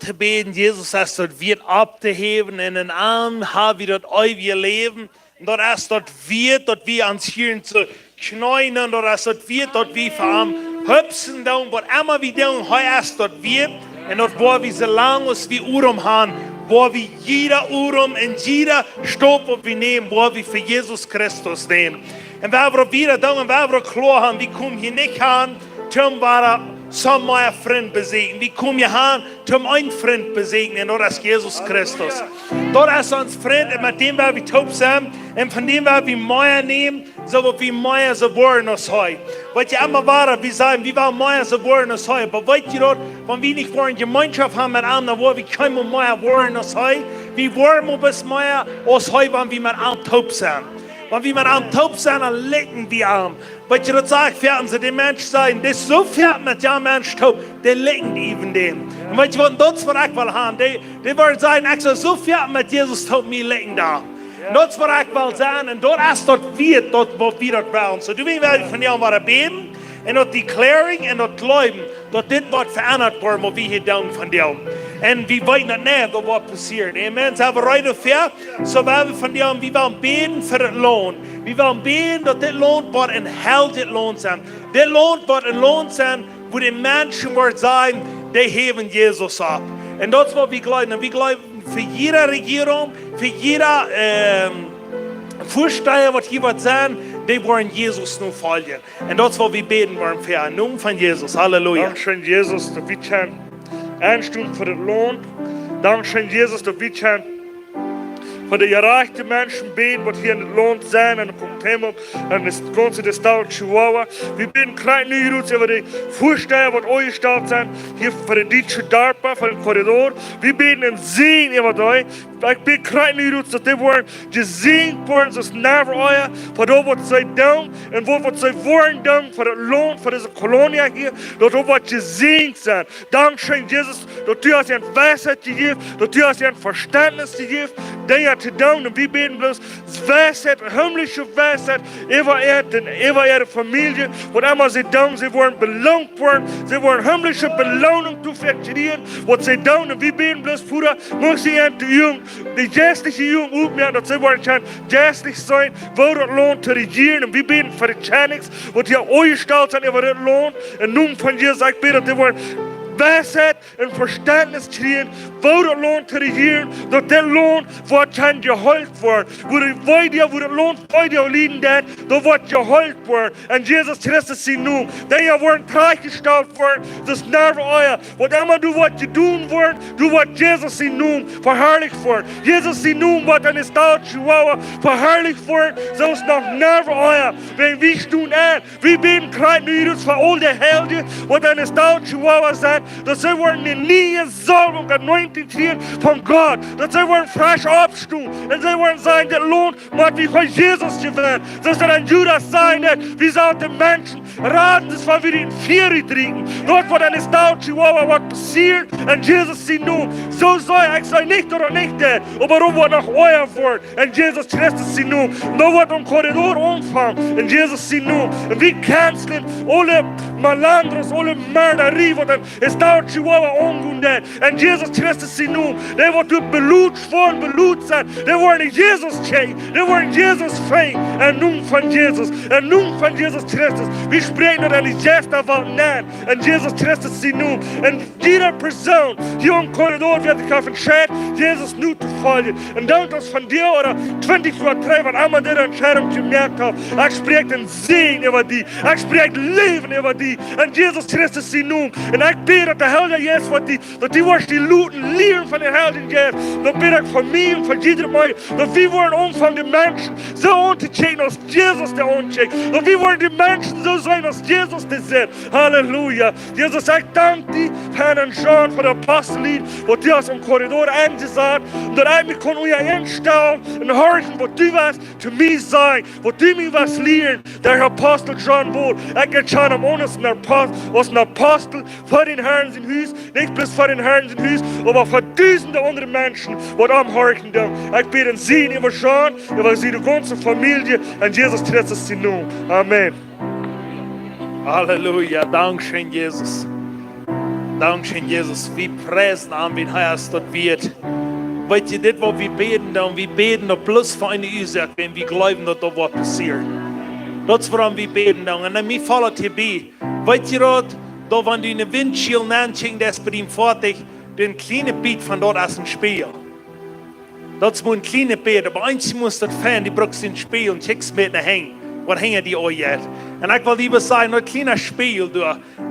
te beden, Jesus, als dat weer op te heven en een arm hebben dat eeuwige leven. Dat als dat we ons hier zu knien, dat als dat we voor hem hupsen doen, wat immer we doen, hij als dat we. En dat waar we zo lang als we urum haben, waar we jeder urum en jeder stop op we nemen, waar we voor Jezus Christus nemen. En waar we wieder doen, en waar we klar haben, we komen hier niet aan, zum bara som mijn vriend bezegnen. We komen hier aan, zum een vriend bezegnen, en dat is Jezus Christus. Dat is ons vriend, en met dem waar we taub zijn, en van dem waar we meer nemen, so wie meer ze worden als hij. Wat je immer waren, wir sagen, wir waren mehr so worden als hij. Aber weißt du dort, wenn wir nicht wollen, Gemeinschaft haben mit anderen, wo wir kein mehr worden als hij, wir wollen ein bisschen mehr als hij, wenn wir mit einem taub sind. Wenn wir mit einem taub sind, dann lecken wir an. Weißt du, das sagt, werden sie den Menschen sagen, das ist so fährt mit dem Mensch taub, der lecken even dem. Und weißt du, was das für ich will haben, die wollen sagen, ich soll so fährt mit Jesus taub, mir lecken da. Dat is wat ik wil zijn en dat is dat we dat wat we dat willen. So, du willst van jou maar beten en dat declaring en dat geloven dat dit wordt veranderd wordt wat we hier doen van jou. En we weten het niet dat wat passiert. Amen. Ze hebben rijden ver, zo willen we van jou, we willen beten voor het loon. We willen beten dat dit loon wordt een helder loon zijn. Dit loon wordt een loon zijn waar de mensen worden zijn, die hebben Jezus op. En dat is wat we geloven. En we geloven für jede Regierung, für jeder Vorsteher, was hier wird sein, die wollen Jesus nur folgen. Und das, was wir beten wollen, für einen Namen von Jesus. Halleluja. Dankeschön, Jesus, dass wir einstunden für den Lohn. Dankeschön, Jesus, dass wir für die erreichten Menschen beten, die hier in den Lohn sind, und kommt Himmel, und das ganze Stadt Chihuahua. Wir beten klein Nüruz über die Vorsteher, die euch gestellt sind, hier für die deutsche DARPA, für den Korridor. Wir beten einen Segen über die. Ich bete klein Nüruz, dass die wollen gesegnet werden, dass never euer, für das, was sie tun, und was sie wollen tun, für den Lohn, für diese Kolonie hier, dass das, was gesegnet sind. Dankeschön, Jesus, dass du hast eine Weisheit gegeben, dass du hast ein Verständnis gegeben, Dinge zu tun, und wir beten bloß Weisheit, himmlische Weisheit, über ihre Familie, was immer sie tun, sie wollen belohnt werden, sie wollen himmlische Belohnung zu verkriegen, was sie tun, und wir beten bloß, Bruder, muss sie an die Jugend, die geistliche Jugend aufnehmen, dass sie wollen geistlich sein, wo das Lohn zu regieren, und wir beten für die Chanix, was hier euch gestellt sind, über das Lohn, und nun von Jesus, ich bete, dass sie wollen Weisheit und Verständnis kriegen, wo das Lohn zu regieren, dass der Lohn wird kann geholt werden. Wo der Lohn bei dir liegen wird, da wird geholt werden. Und Jesus Christus sie nun, die ja werden gleichgestellt werden, das ist nicht euer. Was immer du was tun werden, du wird Jesus sie nun verherrlicht werden. Jesus sie nun wird in der Stadt Chihuahua verherrlicht werden, so ist noch nicht euer. Wenn wir tun an, wir beten klein Nüruz für all die Helden, die in der Stadt Chihuahua sind, dass sie wollen eine neue Salbung anointing kriegen von Gott, dass sie wollen frisch aufstehen und sie wollen sagen, der Lohn wird wie von Jesus gewählt. Das soll ein Judas sein, wie sollen die Menschen raten, das war wie die in Vieri trinken. Dort wird eine Stadt Chihuahua was passiert und Jesus sie nun. So soll ich sei nicht oder nicht der, aber darum wird noch euer Wort und Jesus Christus sie nun. Und da wird ein Korridor umfangen und Jesus sie nun. Und wir canceln alle Malandros, alle Mörderie, die dann ist Stadt Chihuahua umgehen. Und Jesus Christus sie nun. Der wird durch Blut sein. Der wollen nicht Jesus kennen. Der wollen Jesus feiern. Und nun von Jesus. Und nun von Jesus Christus. Wir sprechen nur an die Gäste von nein. Und Jesus Christus sie nun. Und jede Person hier im Korridor wird sich auf entscheiden, Jesus nun zu folgen. Und dann das von dir oder 20 Uhr 3, was einmal diese Entscheidung gemerkt hat. Ich spreche den Segen über die. Ich spreche Leben über die. Und Jesus Christus sie nun. Und ich bete, dass der Heilige Jesus, dass die was die Luten lieben von den Heiligen Jesus. Dann bete ich von mir und von jedem Mal, dass wir wollen umfangen die Menschen so unterchecken, als Jesus der untercheckt. Dass wir wollen die Menschen so sein, als Jesus der sind. Halleluja. Jesus, ich danke dir, Herr und John, für den Apostellied, wo die aus dem Korridor angesagt und dass ich mich kann euch einstellen und hören, wo du was zu mir sein, wo du mir was lehren. Der Apostel John wohl, ich kann schon am Onus als ein Apostel für den Herrn sein Haus, nicht bloß für den Herrn sein Haus, aber für Tausende andere Menschen, die am Horchen tun. Ich bete sie über John, über sie die ganze Familie und Jesus Christus sie nun. Amen. Halleluja, Dankeschön, Jesus. Dankeschön, Jesus. Wir preisen an, wenn es dort wird. Weet je, dit wat we beden dan plus voor een Ursache, wenn wir glauben, dass da was passiert. Dat is waarom we beden dan. En dan mij valt het hierbij. Weet je dat, wenn du in de windschiel naanschinkt, dat is bij hem fertig, den kleine Biet van dort als een spiegel. Dat is maar een kleine Biet, aber eins muss das fan, die brauchst den Spiegel und schickst mit nach hängen. Wat hängen die ooit uit? En ik wil lieber sagen, een kleiner Spiegel,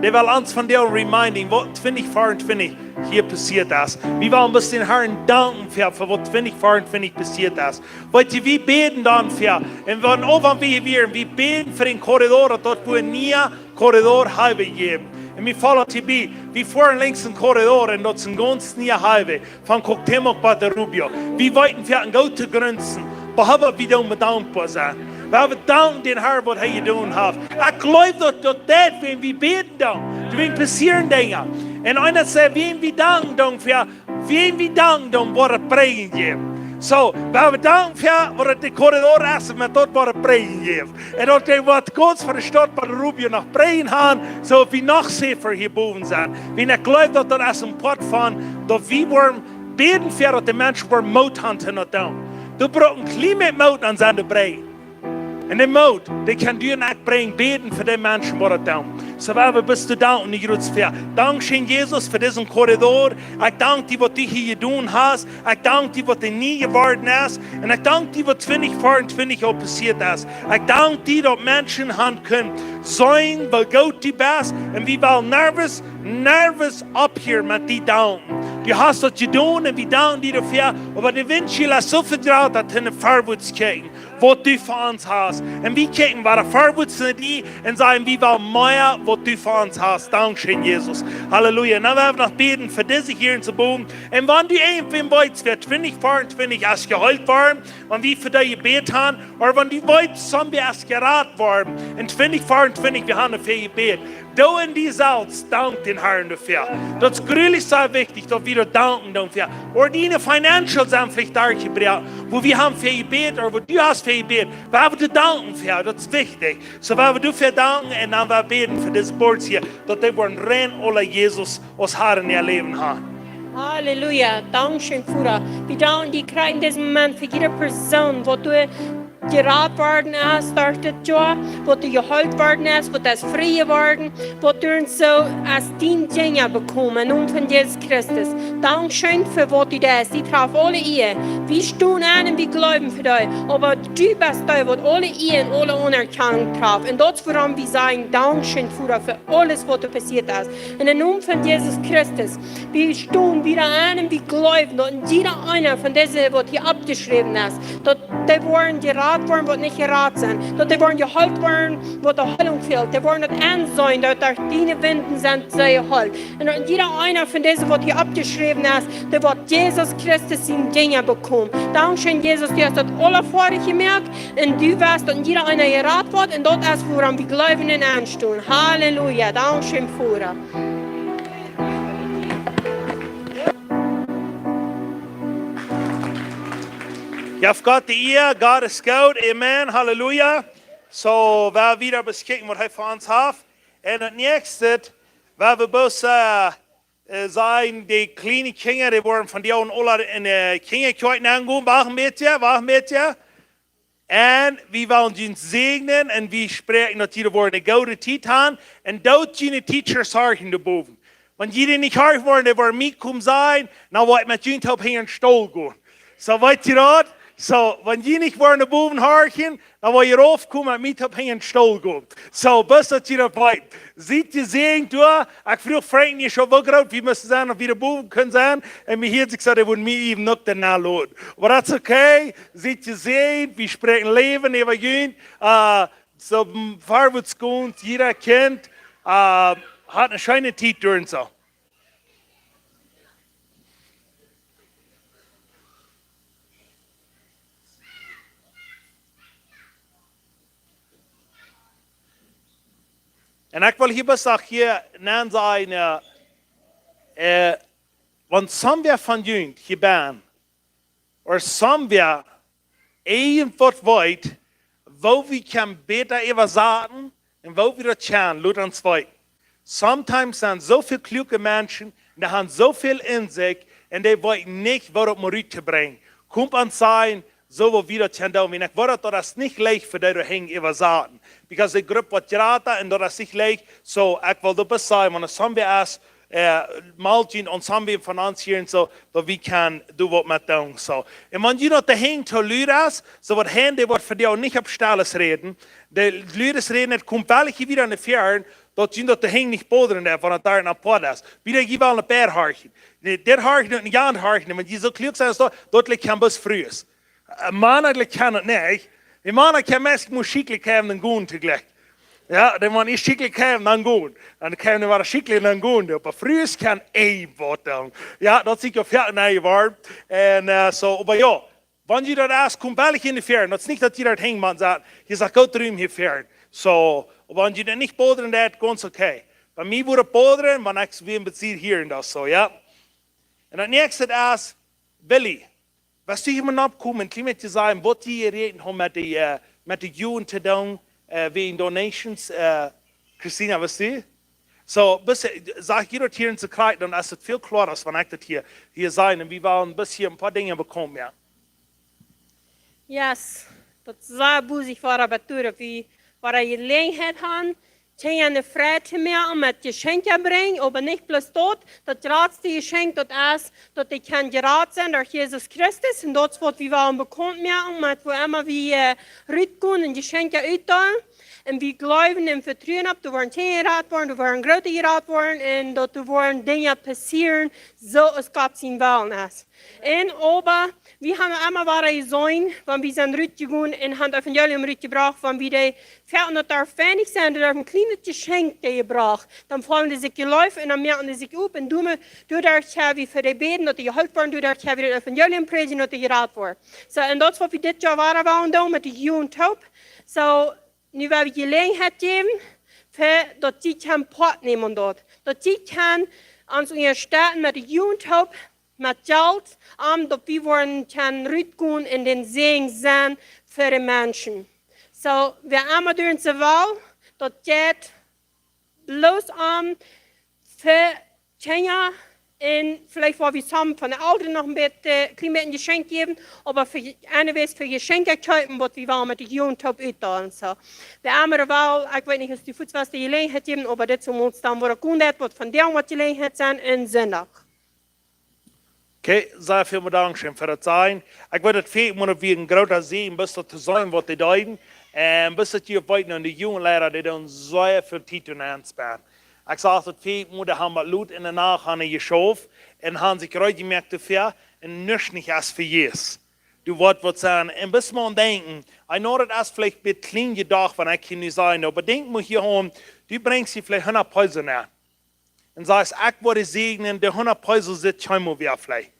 der will uns von der reminding, wat 2024 hier passiert ist. Wir wollen ein bisschen Herrn danken für was 2024 passiert ist. Weil wir beten dann für, und wenn auch wir beten für den Korridor, dort wo nie Korridor Highway geben. Und wir fallen dabei, wir fahren links einen Korridor und dort ist ein ganz neuer Highway von Cuauhtémoc bis der Rubio. Wir wollten für eine gute Grenzen, aber wir dürfen dankbar sein. Wir danken den Herrn, was er getan hat. Ich glaube, dass das, wenn wir beten, dann passieren Dinge. Und einer sagt, wen wir danken, was er prägen gibt. So, wir danken für, was der Korridor ist, und dort, was er prägen gibt. Und dort, was Gott für die Stadt bei Rubio noch prägen haben, so wie noch safer hier oben sind. Wenn ich glaube, dass das ein Port von, dass wir beten für, dass die Menschen Mut haben. Du brauchst ein kleines Mut an seine Brei. En de moed, die kan du en ik brengen, beten voor de mensen wat het doen. So we bist du danken, niet goed voor. Dankzij Jezus voor deze corridor. Ik dank die wat du hier gedaan hast. Ik dank die wat er nie geworden is. En ik dank die wat 2024 al passiert is. Ik dank die dat mensen gaan kunnen zijn, weil Gott die best. En wie wel nervous op hier met die danken. Du hast das gedaan en wir danken die dafür. Aber der Windschild ist so vertraut, dass er vorwärts kijken. Wat du für uns hast. Und wir kijken, was er vorwärts sind die und sagen, wie war mehr, was du für uns hast. Dankeschön, Jesus. Halleluja. Und dann werden wir noch beten für diese hier in der Boden. Und wenn du irgendwann weißt, wird 2024 erst geheult worden, wenn wir für dich gebeten haben, oder wenn du weißt, sind wir erst geraten worden, in 2024, wir haben dafür gebeten. Du in die Salz, dank den Herrn dafür. Das ist gründlich sehr wichtig, dass wir danken dafür. Oder die Financial sind vielleicht dargebracht, wo wir haben für gebeten, oder wo du hast für gebeten. Wir haben zu danken für, das ist wichtig. So werden wir dafür danken und dann werden wir beten für das Board hier, dass wir einen rein oder Jesus aus Herren erleben haben. Halleluja, Dankeschön, Führer. Wir danken dir gerade in diesem Moment für jede Person, wo du geraten worden ist, durch das Jahr, wo du geholt worden ist, wo du frei geworden, wo du so als dein Dinge bekommen, nun von Jesus Christus. Dankeschön für was du da hast. Die traf alle ihr. Wir stehen an und wir glauben für dich. Aber du bist da, wo alle ihr und alle Unerkennung traf. Und das warum wir sagen, Dankeschön, Führer, für alles, was da passiert ist. In dem Namen von Jesus Christus. Wir stehen wieder an und wir glauben, dass jeder einer von diesen, was hier abgeschrieben ist, dass die wollen geraten worden, was nicht geraten sind. Dass die wollen geholt werden, wo die Heilung fehlt. Die wollen nicht ansehen, dass deine Winden sind, sie geholt. Und jeder einer von diesen, was hier abgeschrieben ist, der wird Jesus Christus in Dinge bekommen. Dankeschön, Jesus, du hast das alle vorher gemerkt und du weißt, dass jeder einer geraten wird und dort ist, woran wir glauben und anstehen. Halleluja. Dankeschön, Führer. You've got the ear, God is good, amen, hallelujah. So, wir wieder beskicken, was er für uns hat. Und das nächste, wir bloß sagen, die kleinen Kinder, die wurden von dir und alle in der Kinderkirche angekommen, wachen mit dir. Und wir wollen uns segnen und wir sprechen, dass jeder eine gute Zeit haben. Und dort die Teachers sorgen dabei. Wenn jeder nicht hören wollen, die wollen mitkommen sein, dann wollen wir mit ihnen auf den Stuhl gehen. So, weißt ihr das? So, wenn die nicht wollen, die Buben horchen, dann wollen ihr aufkommen und mit auf den Stuhl gehen. So, bis das ihr dabei. Seht ihr sehen, du, ich früher fragen ihr schon, wo gerade, wie müssen sein, ob wir die Buben können sein. Und mir hier gesagt, er würde mir eben noch danach laden. Aber das ist okay. Seht ihr sehen, wir sprechen Leben über ihn. So, vorwärts gehen, jeder Kind hat eine schöne Zeit durch so. Und ich will hier was auch hier nennen sein, wenn somwer von jüngst hier bin, oder somwer irgendwas weit, wo wir kann besser über sagen, und wo wir das können, laut uns weit. sometimes sind so viele kluge Menschen, die haben so viel in sich, und die wollen nicht, was auf Marit zu bringen. Kommt an sein, so wo wieder zu tun, wenn ich wollte, das nicht leicht für die, die hängen über Saaten. Because die Gruppe wird gerade, und das ist nicht leicht, so, ich will das sagen, wenn es haben wir erst, Maltin und haben wir finanzieren, so, dass wir können, du was mit tun, so. Und wenn du noch dahin zu Lüras, so wird Hände, wird für dich auch nicht auf Stalles reden, die Lüras reden, kommt welche wieder in die Ferien, dort sind dort dahin nicht bodern, von der Tag nach Podas. Wieder gibt es eine Bärharchen. Der Harchen und ein Jan Harchen, wenn die so klug sind, dort liegt kein Bus frühes. Ein Mann kann es nicht. Ein Mann kann meist Musik haben, dann gehen zugleich. Ja, wenn man nicht schicklich kam, dann gehen. Dann kann man schicklich dann gehen. Aber früher kann was tun. Ja, das ist ja fertig geworden. Und so, aber ja, wenn ihr das erst kommt, weil ich in die Ferien, das ist nicht, dass ihr das hängt, man sagt, ihr sagt, Gott drüben hier Ferien. So, wenn ihr das nicht bodern, das ist ganz okay. Bei mir wurde bodern, wenn ich wie ein Bezieher hier und das so, ja. Und das nächste ist, Willi, was du hier mal abkommen, ich möchte sagen, was die reden haben mit der Jugend zu tun, wegen Donations, Christina, was du? So, sag jeder hier in Sekret, dann ist es viel klarer, wenn ich das hier sein. Und wir wollen bis hier ein paar Dinge bekommen, ja. Yes, dat is boezig voor de beturen. Wie waar je gelegenheid hebben, kun je een vrij te maken met geschenken brengen, maar niet plus dat laatste geschenk dat is, dat ik kan geraad zijn door Jezus Christus. En dat is wat we wel bekend maken, met wo immer we uitkomen en geschenken uitdelen. En we geloven en vertrouwen op, dat we geraad worden, dat we groter geraad worden en dat er dingen passeren zoals God zijn wil is. En aber wir haben immer wieder gesehen, wenn wir sind rausgegangen und haben das Evangelium rausgebracht, wenn wir die Pferde noch da fertig sind und ein kleines Geschenk gebracht, dann fallen die sich geläuft und dann merken die sich auf und du darfst wie für die beten, dass die geholfen werden, du darfst wieder das Evangelium predigen, dass die geraten werden. So, und das, was wir dieses Jahr waren da mit der Jugendtaub. So, nu werden wir Gelegenheit geben, für, dass sie kann Part nehmen dort. Dass sie kann an unseren Städten mit der Jugendtaub met geld, dat we worden kan uitgaan in den Segen zijn voor de mensen. So, we allemaal doen ze wel, dat gaat bloß für Kenia und vielleicht wollen wir zusammen von den Eltern noch ein bisschen Geschenk geben, aber für eine Weise für Geschenke kaufen, was wir mit der Jugendtop uitdelen. So. Wir haben wel, ich weiß nicht, ob die Fußball die Gelegenheit geben, aber das um uns dann, wo er kommt, was von der was die Gelegenheit sein, in Sonntag. Okay, sehr vielen Dank schön für das Sein. Ich würde das viel mehr wie ein großer Segen, bis das zu sein, was die deuten. Bis das hier weiter an die jungen Lehrer, die dann sehr viel Zeit und ansparen. Ich sage das viel mehr, die haben Leute in der Nacht geschaut und haben sich gerade gemerkt dafür und nicht als für Jesus. Du wolltest sagen, und bis man denken, ich know das ist vielleicht ein bisschen klein gedacht, wenn ich hier nicht sein, aber denk mal hier um, du bringst sie vielleicht 100 Päuse an. Und sagst, ich würde segnen, der 100 Päuse sitzt schon mal wieder vielleicht.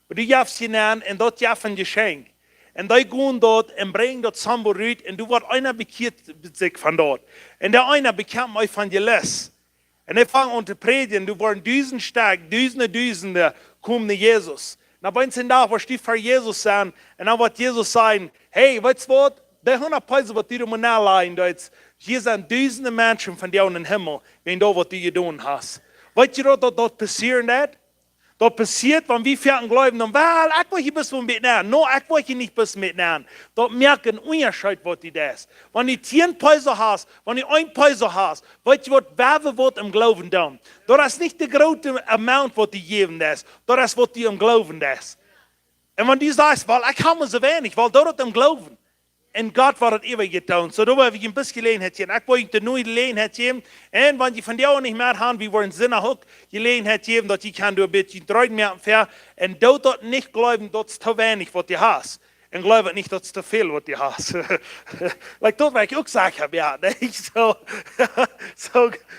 Und du gibst sie an und dort gibst ein Geschenk. Und die gehen dort und bringen dort zusammen rüber und du wirst einer bekehrt sich von dort. Und der einer bekam Evangelist. Und die fangen an zu predigen, du wirst Düsen stark, Düsende kommen zu Jesus. Na, wenn sie da, was die für Jesus sein, und dann wird Jesus sagen, hey, weißt du was, der 100 Päuse, was du mir nachleihen, hier sind Düsende Menschen von dir in den Himmel, wenn du was du getan hast. Weißt du, was dort passiert ist? Das passiert, wenn wir fertig glauben, dann, well, ich will hier bis mitnehmen. No, ich will hier nicht bis mitnehmen. Das merkt ein Unterschied, was die das. Wenn du 10 Päuse hast, wenn du 1 Päuse hast, weißt du, was wer wird im Glauben tun? Das ist nicht der große Amount, was die geben das. Das ist, was die im Glauben das. Und wenn du sagst, weil ich habe so wenig, weil dort im Glauben. Und Gott war das immer getan. So, da habe ich ein bisschen Gelegenheit geben. Ich wollte nur Gelegenheit geben. Und wenn die von dir auch nicht mehr haben, wie wir in Sinne auch Gelegenheit geben, dass die kann du ein bisschen treuen mehr fair. Und du dort nicht glauben, dass es zu wenig, was du hast. Und glaube nicht, dass es zu viel, was du hast. Like das, was ich auch gesagt habe, ja. So,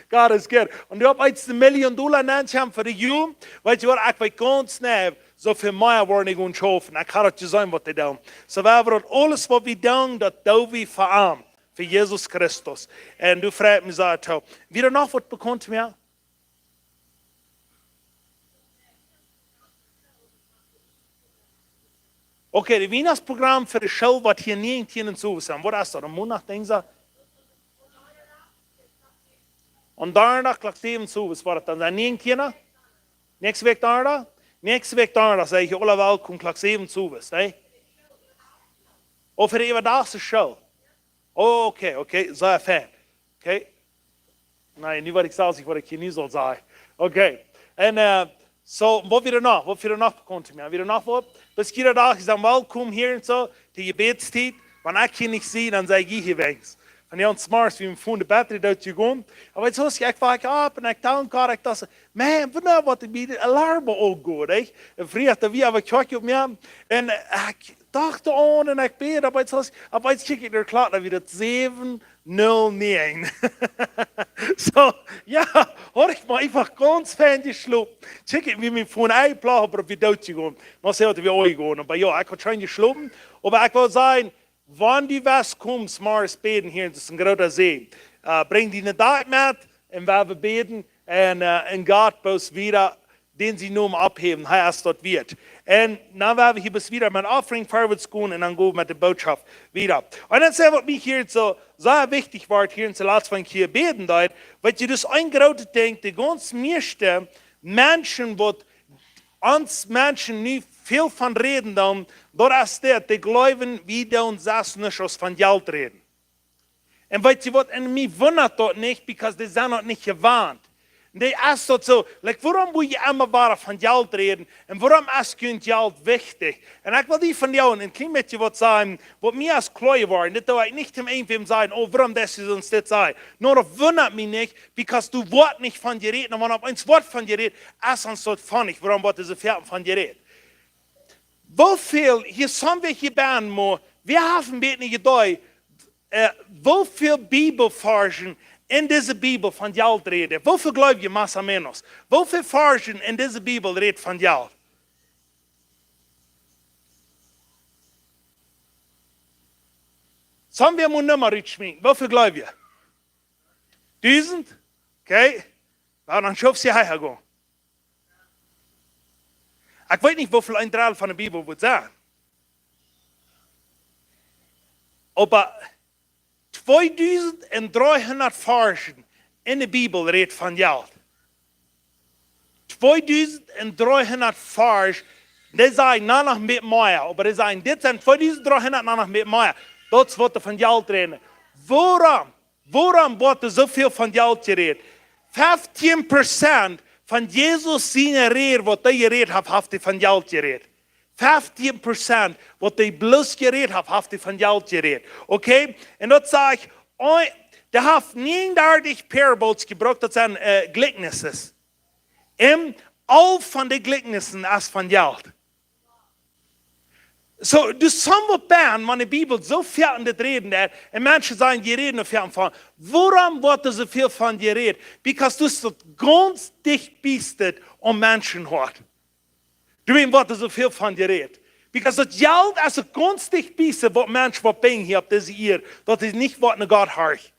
Gott ist gut. Und du hast jetzt $1 Million für die Jugend, weil du auch ganz schnell so viel mehr wollen ich uns schaffen. Ich kann das sagen, was die tun. So, wir wird alles, was wir tun, das tun wir für für Jesus Christus. Und du fragst mich so, wieder noch was bekommt mir? Okay, das Weihnachtsprogramm für die Show, was hier nirgends zu ist. Was ist das? Am Monat, denken Sie? En daarna klak zeven zoves wat het dan zijn 9 kinderen. Nächste week daarna. Nächste week daarna zeg je alle welkom klak zeven zoves. Of er even daar is show. Oh, oké, zeer fijn. Oké. Nee, nu wat ik zal zeggen, wat ik je niet zal zeggen. Oké. En zo, wat weer nog? Wat weer nog komt me? Weer nog wat? Dus iedere dag is dan welkom hier en zo. De gebedstijd. Wanneer ik je niet zie, dan zeg ik hier wegens. En ja, s'morgens, wie van de batterie dat je komt. En weet je, ik vaak op en ik dank haar, ik dacht, man, wanneer wat ik bij de alarmen ook goed, hè? En vriend, wie heb ik gehad op mij? En ik dacht aan en ik bid, maar weet je, ik er klaar, dat we dat 709. So, ja, hoor ik maar einfach ganz fijn geschlopen. Check ik, wie mijn phone einplagen, maar wie dood je gewoon. Maar ze hadden we ooit gewoon. Maar ja, ik had schon geschlopen, maar ik wil zeggen, wanneer die was komt, s'morgens beden hier, dat is een grote zee. Breng die naar dag met en we hebben beden en God boos weer, den sie noemen abheben, hij als dat wird. En dan hebben we hier bis wieder mijn offering vorwärts gaan en dan gaan we met de boodschap wieder. En dat is wat mij hier zo sehr wichtig wordt hier in de laatste van hier beden dat, wat je dus een grote denkt, de ganz meeste mensen wat ons mensen nu veel van reden dan, dat is dat, die geloven, wie de ons zelfs niet als van geld reden. En weet je wat, en mij wundert dat niet, because die zijn dat niet gewend. Die is dat zo, like, waarom moet je immer bara van geld reden, en waarom is geld wichtig? En ik wil die van jou een klein beetje wat zeggen, wat mij als klooi waren, dat wil ik niet hem even zeggen, oh, waarom das is ons dit zeggen. Nou, dat wundert mich nicht, because du wordt niet van je reden, en wanneer op ons wordt van je reden, is ons dat funnig, waarom wordt er zoveel van je reden. Hoeveel, hier zijn we gebaan, maar we hebben een beetje gedaan, hoeveel Bibelversen in deze Bibel van geld reden. Hoeveel geloof je, más o menos? Hoeveel versen in deze Bibel redt van geld? Zullen we een nummer uitschminken? Hoeveel geloof je? 1000? Oké. Nou, dan schuf je hierher gaan. Ik weet niet hoeveel een deel van de Bibel moet zijn. Maar 2300 versen in de Bibel redt van geld. 2300 versen, die zijn nog met meer, maar die zijn, dit zijn 2300 nog met meer. Dat is wat er van geld reden. Waarom wordt er zoveel van geld geredet? 15% van Jezus zijn reden, wat hij geredet heeft hij van geld geredet. 15% wat hij bloos geredet heeft hij van geld geredet. Oké? En dat zeg ik, er heeft 39 parables gebruikt, dat zijn gelijkenissen. En al van de gelijkenissen is van geld. So, dus somewhat baan, want de Bibel zo veel in dit reden daar, en mensen zeggen, je reden er veel van. Waarom wordt er zoveel van geredet? Because du so ganz dicht bist om mensen hoort. Du weet wat er zoveel van geredet. Because dat geld is een ganz dicht bist wat mensen wat bang hier op deze eer, dat is niet wat naar God hoort.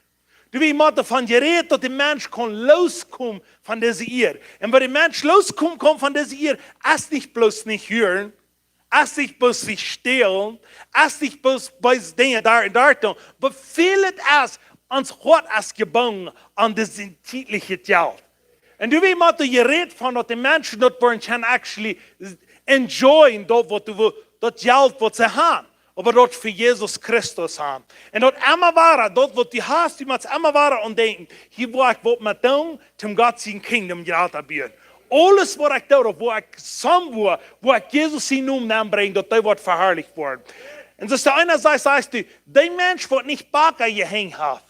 Du weet wat er van geredet, dat de mens kan loskomen van deze eer. En waar de mens loskomt van deze eer, is niet bloos niet hören, als nicht bloß sich stehlen, als nicht bloß bei Dingen daar en daar doen, maar veel het is ons hart is gebonden aan de tijdelijke geld. En du weet wat je redt van dat de mensen dat worden can actually enjoyen dat geld wat ze hebben. Maar dat voor Jezus Christus hebben. En dat immer waar, dat wat die haast, die moet immer waar aan denken. Hier wil ik wat met doen, om God zijn kingdom geld te bieden. Alles wat ik doe, waar ik Jezus zijn naam aanbreng, dat wordt verherrlicht worden. En dus de ene zegt du, die mens wordt niet bakken je heen heeft.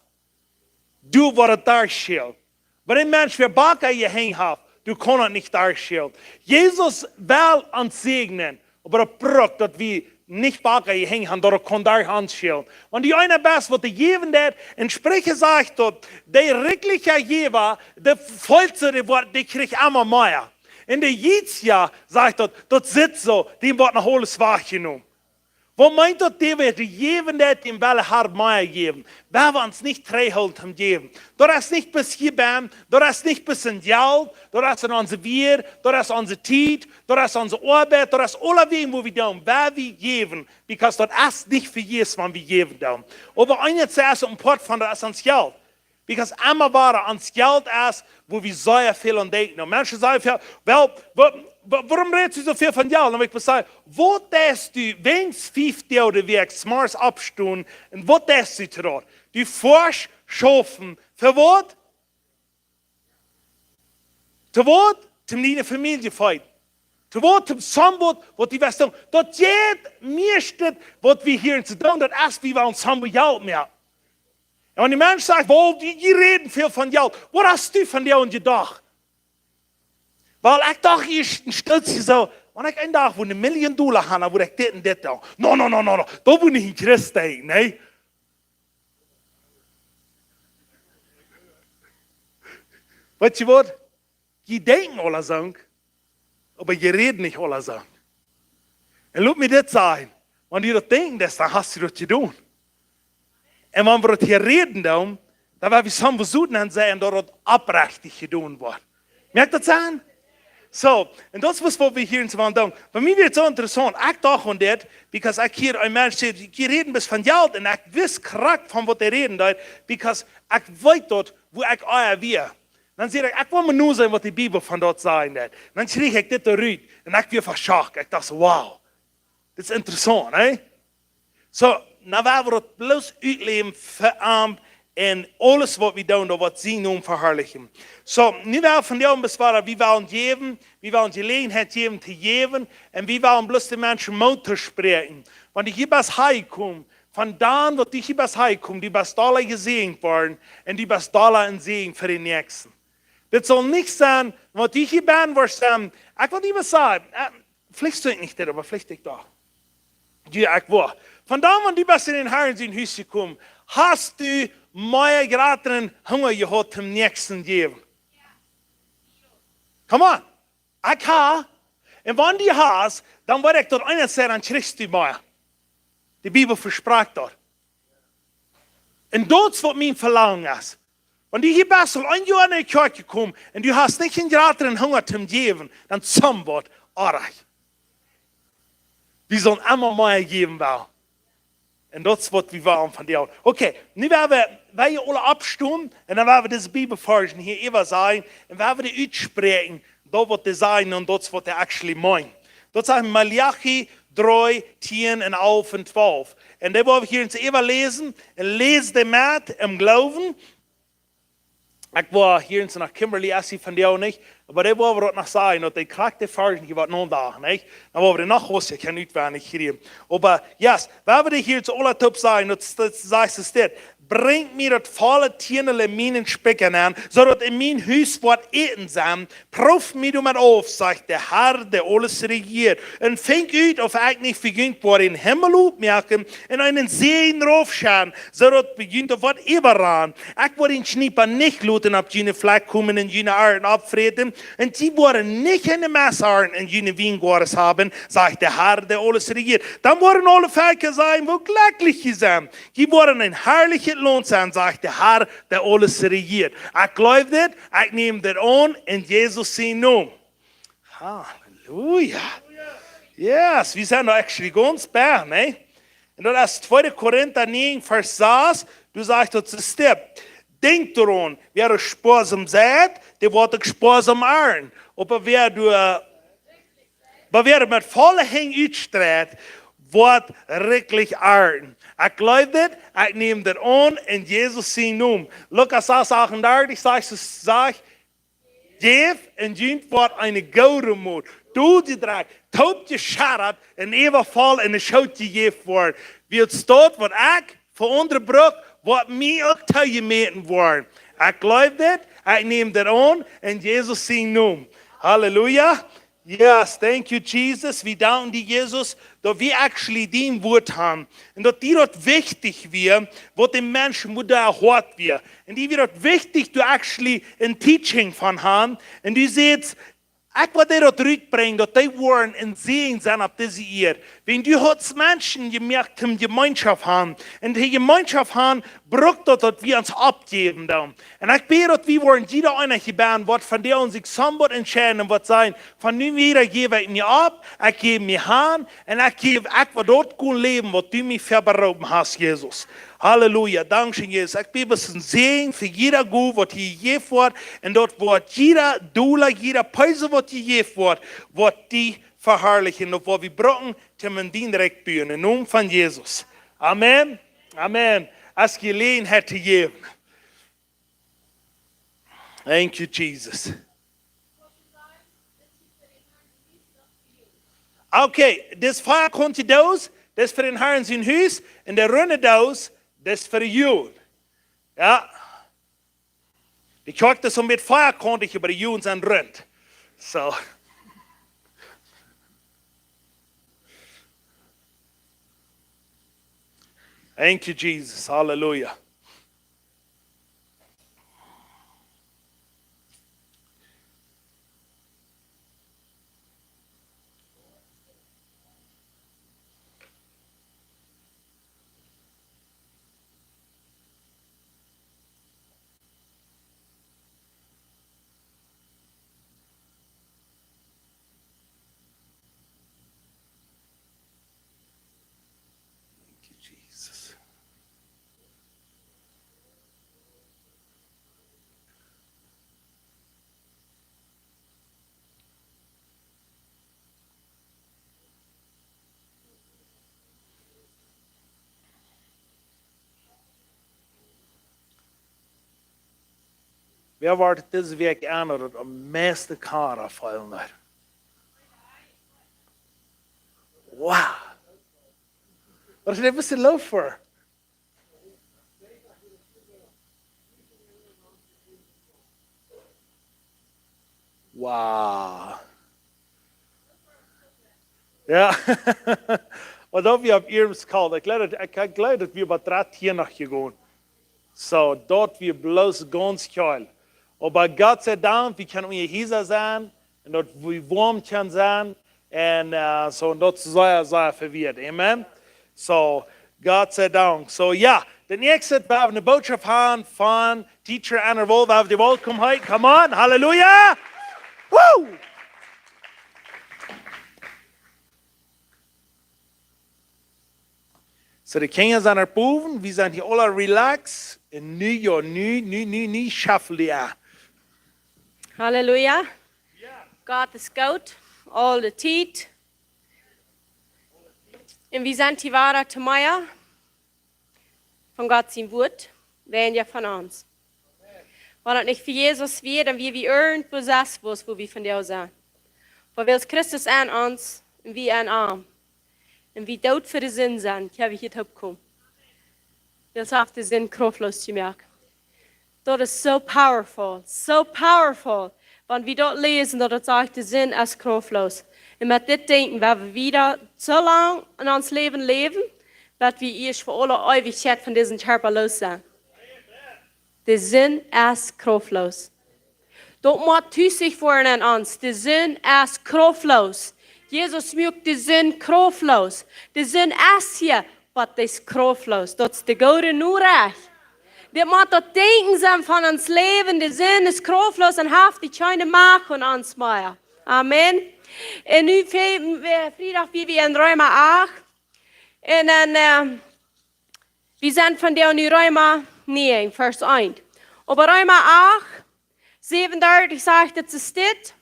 Du wat het daar scheelt. Maar die mens weer bakken je heen heeft, du kan het niet daar scheelt. Jezus wil ons segnen, maar het brukt dat we nicht bakken je heen gaan, dat het kan daar aan scheelt. Want die ene best wat de geven dat, en spreken zegt dat, de rijkelijke gever, de volste wordt, die krijgt immer meer. En de jietsja zegt dat zit zo, die wordt nog alles wahrgenomen. Wat meint dat die wird geven dat, die willen haar meer geven. We hebben ons niet treihult om geven. Dat is niet bis hierbij, dat is niet bis in geld, dat is in onze weer, dat is onze tijd, dat is onze arbeid, dat is alle wegen wo we doen, waar we geven. Because dat is niet voor jedes, wat we geven doen. Maar een zegt een part van dat is ons geld. Because immer waren ans Geld erst, wo wir sehr viel an denken. Und Menschen sagen, warum redest du so viel von Geld? Und ich muss sagen, wo denkst du, wenn es 50 oder wie Smars abstunden, und wo denkst du dort? Du forsch schaffen, für was? Zu was? Zum nie Familie feiern. Zu was? Zum Sambot, was die Westung. Dort jed meiste, was wir hier zu tun, das erst wie wir uns Sambot Geld mehr. Und wenn die Menschen sagen, die reden viel von Geld, was hast du von dir und gedacht? Weil ich dachte, ich stütze so, wenn ich einen Tag, wo $1 Million habe, wo ich das und das da. No, da bin ich ein Christ, ne? Weißt du was? Die denken alle so, aber die reden nicht alle so. Und lass mir das sagen, wenn die das denken, dann hast du das getan. Und wenn wir das hier reden, dann werden wir zusammen versuchen und sagen, dass das abrechtig getan wird. Merkt ihr das an? So, und das ist, was wir hier in Zwan tun. Bei mir wird es so interessant, ich dachte an das, weil ich hier ein Mensch sehe, die reden bis von Geld und ich weiß korrekt, von was die reden, weil ich weiß dort, wo ich euer wir. Dann sage ich will mir nur sagen, was die Bibel von dort sagen hat. Dann schrie ich das da rein und ich bin verschockt. Ich dachte, wow, das ist interessant, eh? So, dann werden wir das bloß ausleben, verarmt und alles, was wir tun, was sie nun verherrlichen. So, nu werden von dem besvaren, wir wollen geben, wir wollen Gelegenheit geben zu geben und wir wollen bloß den Menschen Mut sprechen. Wenn die hier bis heimkommen, von dann, wo die hier bis heimkommen, die bis Dollar gesegnet worden und die bis Dollar ein Segen für den Nächsten. Das soll nicht sein, was die hier werden, was sagen, ich will lieber sagen, vielleicht du nicht das, aber vielleicht ich doch. Ja, ich will. Von da, wenn du bis in den Herrn in Hüse kommen, hast du mehr gerade Hunger gehabt zum Nächsten geben. Come on. Ich habe. Und wenn du hast, dann werde ich dort einer sagen, dann kriegst du mehr. Die Bibel verspricht dort. Und das, was mein Verlangen ist. Wenn du hier bist, ein Jahr in die Kirche kommen und du hast nicht einen gerade Hunger zum Geben, dann zum Wort, arreich. Wir sollen immer mehr geben wollen. Und das ist, was wir wollen von dir. Okay, nun werden wir alle abstimmen und dann werden wir diese Bibelversen hier immer sagen und werden wir aussprechen, das, was die sagen und das, was die actually meinen. Das sagt Malachi 3, 10 und 11 und 12. Und das wollen wir hier uns immer lesen und lesen den mit im Glauben. Ich war hier in nach Kimberly, Essie von dir auch nicht, aber das wollen wir noch sagen, und die krankte Versen, die waren noch da, nicht? Dann wollen wir noch was, ich kann nicht werden, ich kriege. Aber, yes, wenn wir hier zu aller Top sagen, das sagst es dir, bringt mir das volle Tiernele meinen Specken an, so dass in mein Haus wird eten sein, prüft mir du mal auf, sagt der Herr, der alles regiert, und fängt ut auf eigentlich vergönnt vor den Himmel aufmerken, und einen Segen raufschauen, so dass beginnt auf was überran. Ich will den Schnieper nicht looten, ab jene Fleck kommen und jene Arten abfreten, und sie wollen nicht in den Messarten und jene Weingores haben, sagt der Herr, der alles regiert. Dann wollen alle Völker sein, wo glücklich sie sind. Die wollen ein herrliches Lohn sein, sagt der Herr, der alles regiert. Ich glaube das, ich nehme das an, in Jesus sein Namen. Halleluja. Yes, wir sind da actually ganz bei, ne? Und das ist 2. Korinther 9, Vers 6, du sagst, das ist das. Denk daran, wer du sparsam seid, der wird sparsam ehren. Aber wer du mit voller Häng ausstreut, wird wirklich ehren. Ich glaube das, ich nehme das an, in Jesus sein Namen. Lukas 38, sag, Jeff und Jünd wird eine Gaudermut. Du, die drei, taub gescharrt, in ewer Fall in de Schout gegeben worden. Wie het staat, wat ik voor onderbroek, wat mij ook tegengemeten worden. Ik geloof dat, ik neem dat aan, in Jesus zijn naam. Halleluja. Yes, thank you, Jesus. We danken die Jesus, dat we actually die woord haben. En dat die dat wichtig weer, wat de mensen moeten erhoord weer. En die weer dat wichtig, du actually een teaching van haben. En die zegt, ik wil dir dat uitbrengen, dat die woorden in Segen zijn op deze eer. Wenn du hast Menschen gemerkt, die Gemeinschaft haben, und die Gemeinschaft haben, braucht das, dass wir uns abgeben. Und ich bete, dass wir wollen, jeder einer gebären wird, von der uns sich zusammen entscheiden wird sein, von nun wieder gebe ich mir ab, ich gebe mir an, und ich will dort gut leben, was du mir verberauben hast, Jesus. Halleluja, Dankeschön, Jesus. Ich bitte, es ist ein Segen für jeder Gut, was hier gegeben wird. Und dort wird jeder Dollar, jeder Peise, was hier gegeben wird die verherrlichen. Und wo wir brauchen, können wir direkt bühen. Im Namen von Jesus. Amen. Amen. Als Gelegenheit geben. Thank you, Jesus. Okay, das Feuer kommt aus, das für den Herrn sein Haus, und der Runde aus, das für die Juden. Ja. Die Kirche, das mit Feuer konnte ich, aber die Juden sind rund. So. Thank you, Jesus. Hallelujah. Jesus. Wer wartet deze week aan dat het am meeste kan afvallen? Wow. Wat is er een beetje lof voor? Wow. Ja. Wat of je op Irms kalt. Ik geloof dat we über 3 nog gegaan. So, dort wir bloß ganz keil. Aber Gott sei Dank, wir können hier sein, und dort wir warm können sein, und so, und dort sei verwirrt. Amen. So, Gott sei Dank. So, ja, der nächste, wir haben eine Botschaft haben von Teacher Anna Wolf, auf die Welt kommen heute. Come on, Halleluja! Woo! So, die Kinder sind er boven, wir sind hier alle relaxed, und nu schaffen die auch. Halleluja. Gott ist gut, all the tijd. Und wir sind hier wahrer zu Meier, von Gott sein Wort, werden ja von uns. Weil es nicht für Jesus wird, dann wir wie irgendwo saß, wo wir von dir sind. Weil wir Christus an uns, und wir an arm. Und wie dort für den Sinn sind, kann ich hier kommen. Das auf den Sinn kraftlos zu merken. Das ist so powerful, wenn wir dort lesen, dass sagt, der Sinn ist kraftlos. Und mit dem denken, wenn wir wieder so lange in uns Leben leben, dass wir erst für alle Ewigkeit von diesem Körper los sind. Der Sinn ist kraftlos. Dort muss sich vorne an uns, der Sinn ist kraftlos. Jesus mögt den Sinn kraftlos. Der Sinn ist hier, aber das ist kraftlos. Das ist der gute nur recht. Wir müssen das Denken sein von uns Leben. Der Sinn ist kraftlos und haft die keine Macht von uns mehr. Amen. Und nu Freitag wie wir in Römer 8. Und dann, wir sind von der in Römer 9, Vers 1. Aber Römer 8, 37 sagt es steht.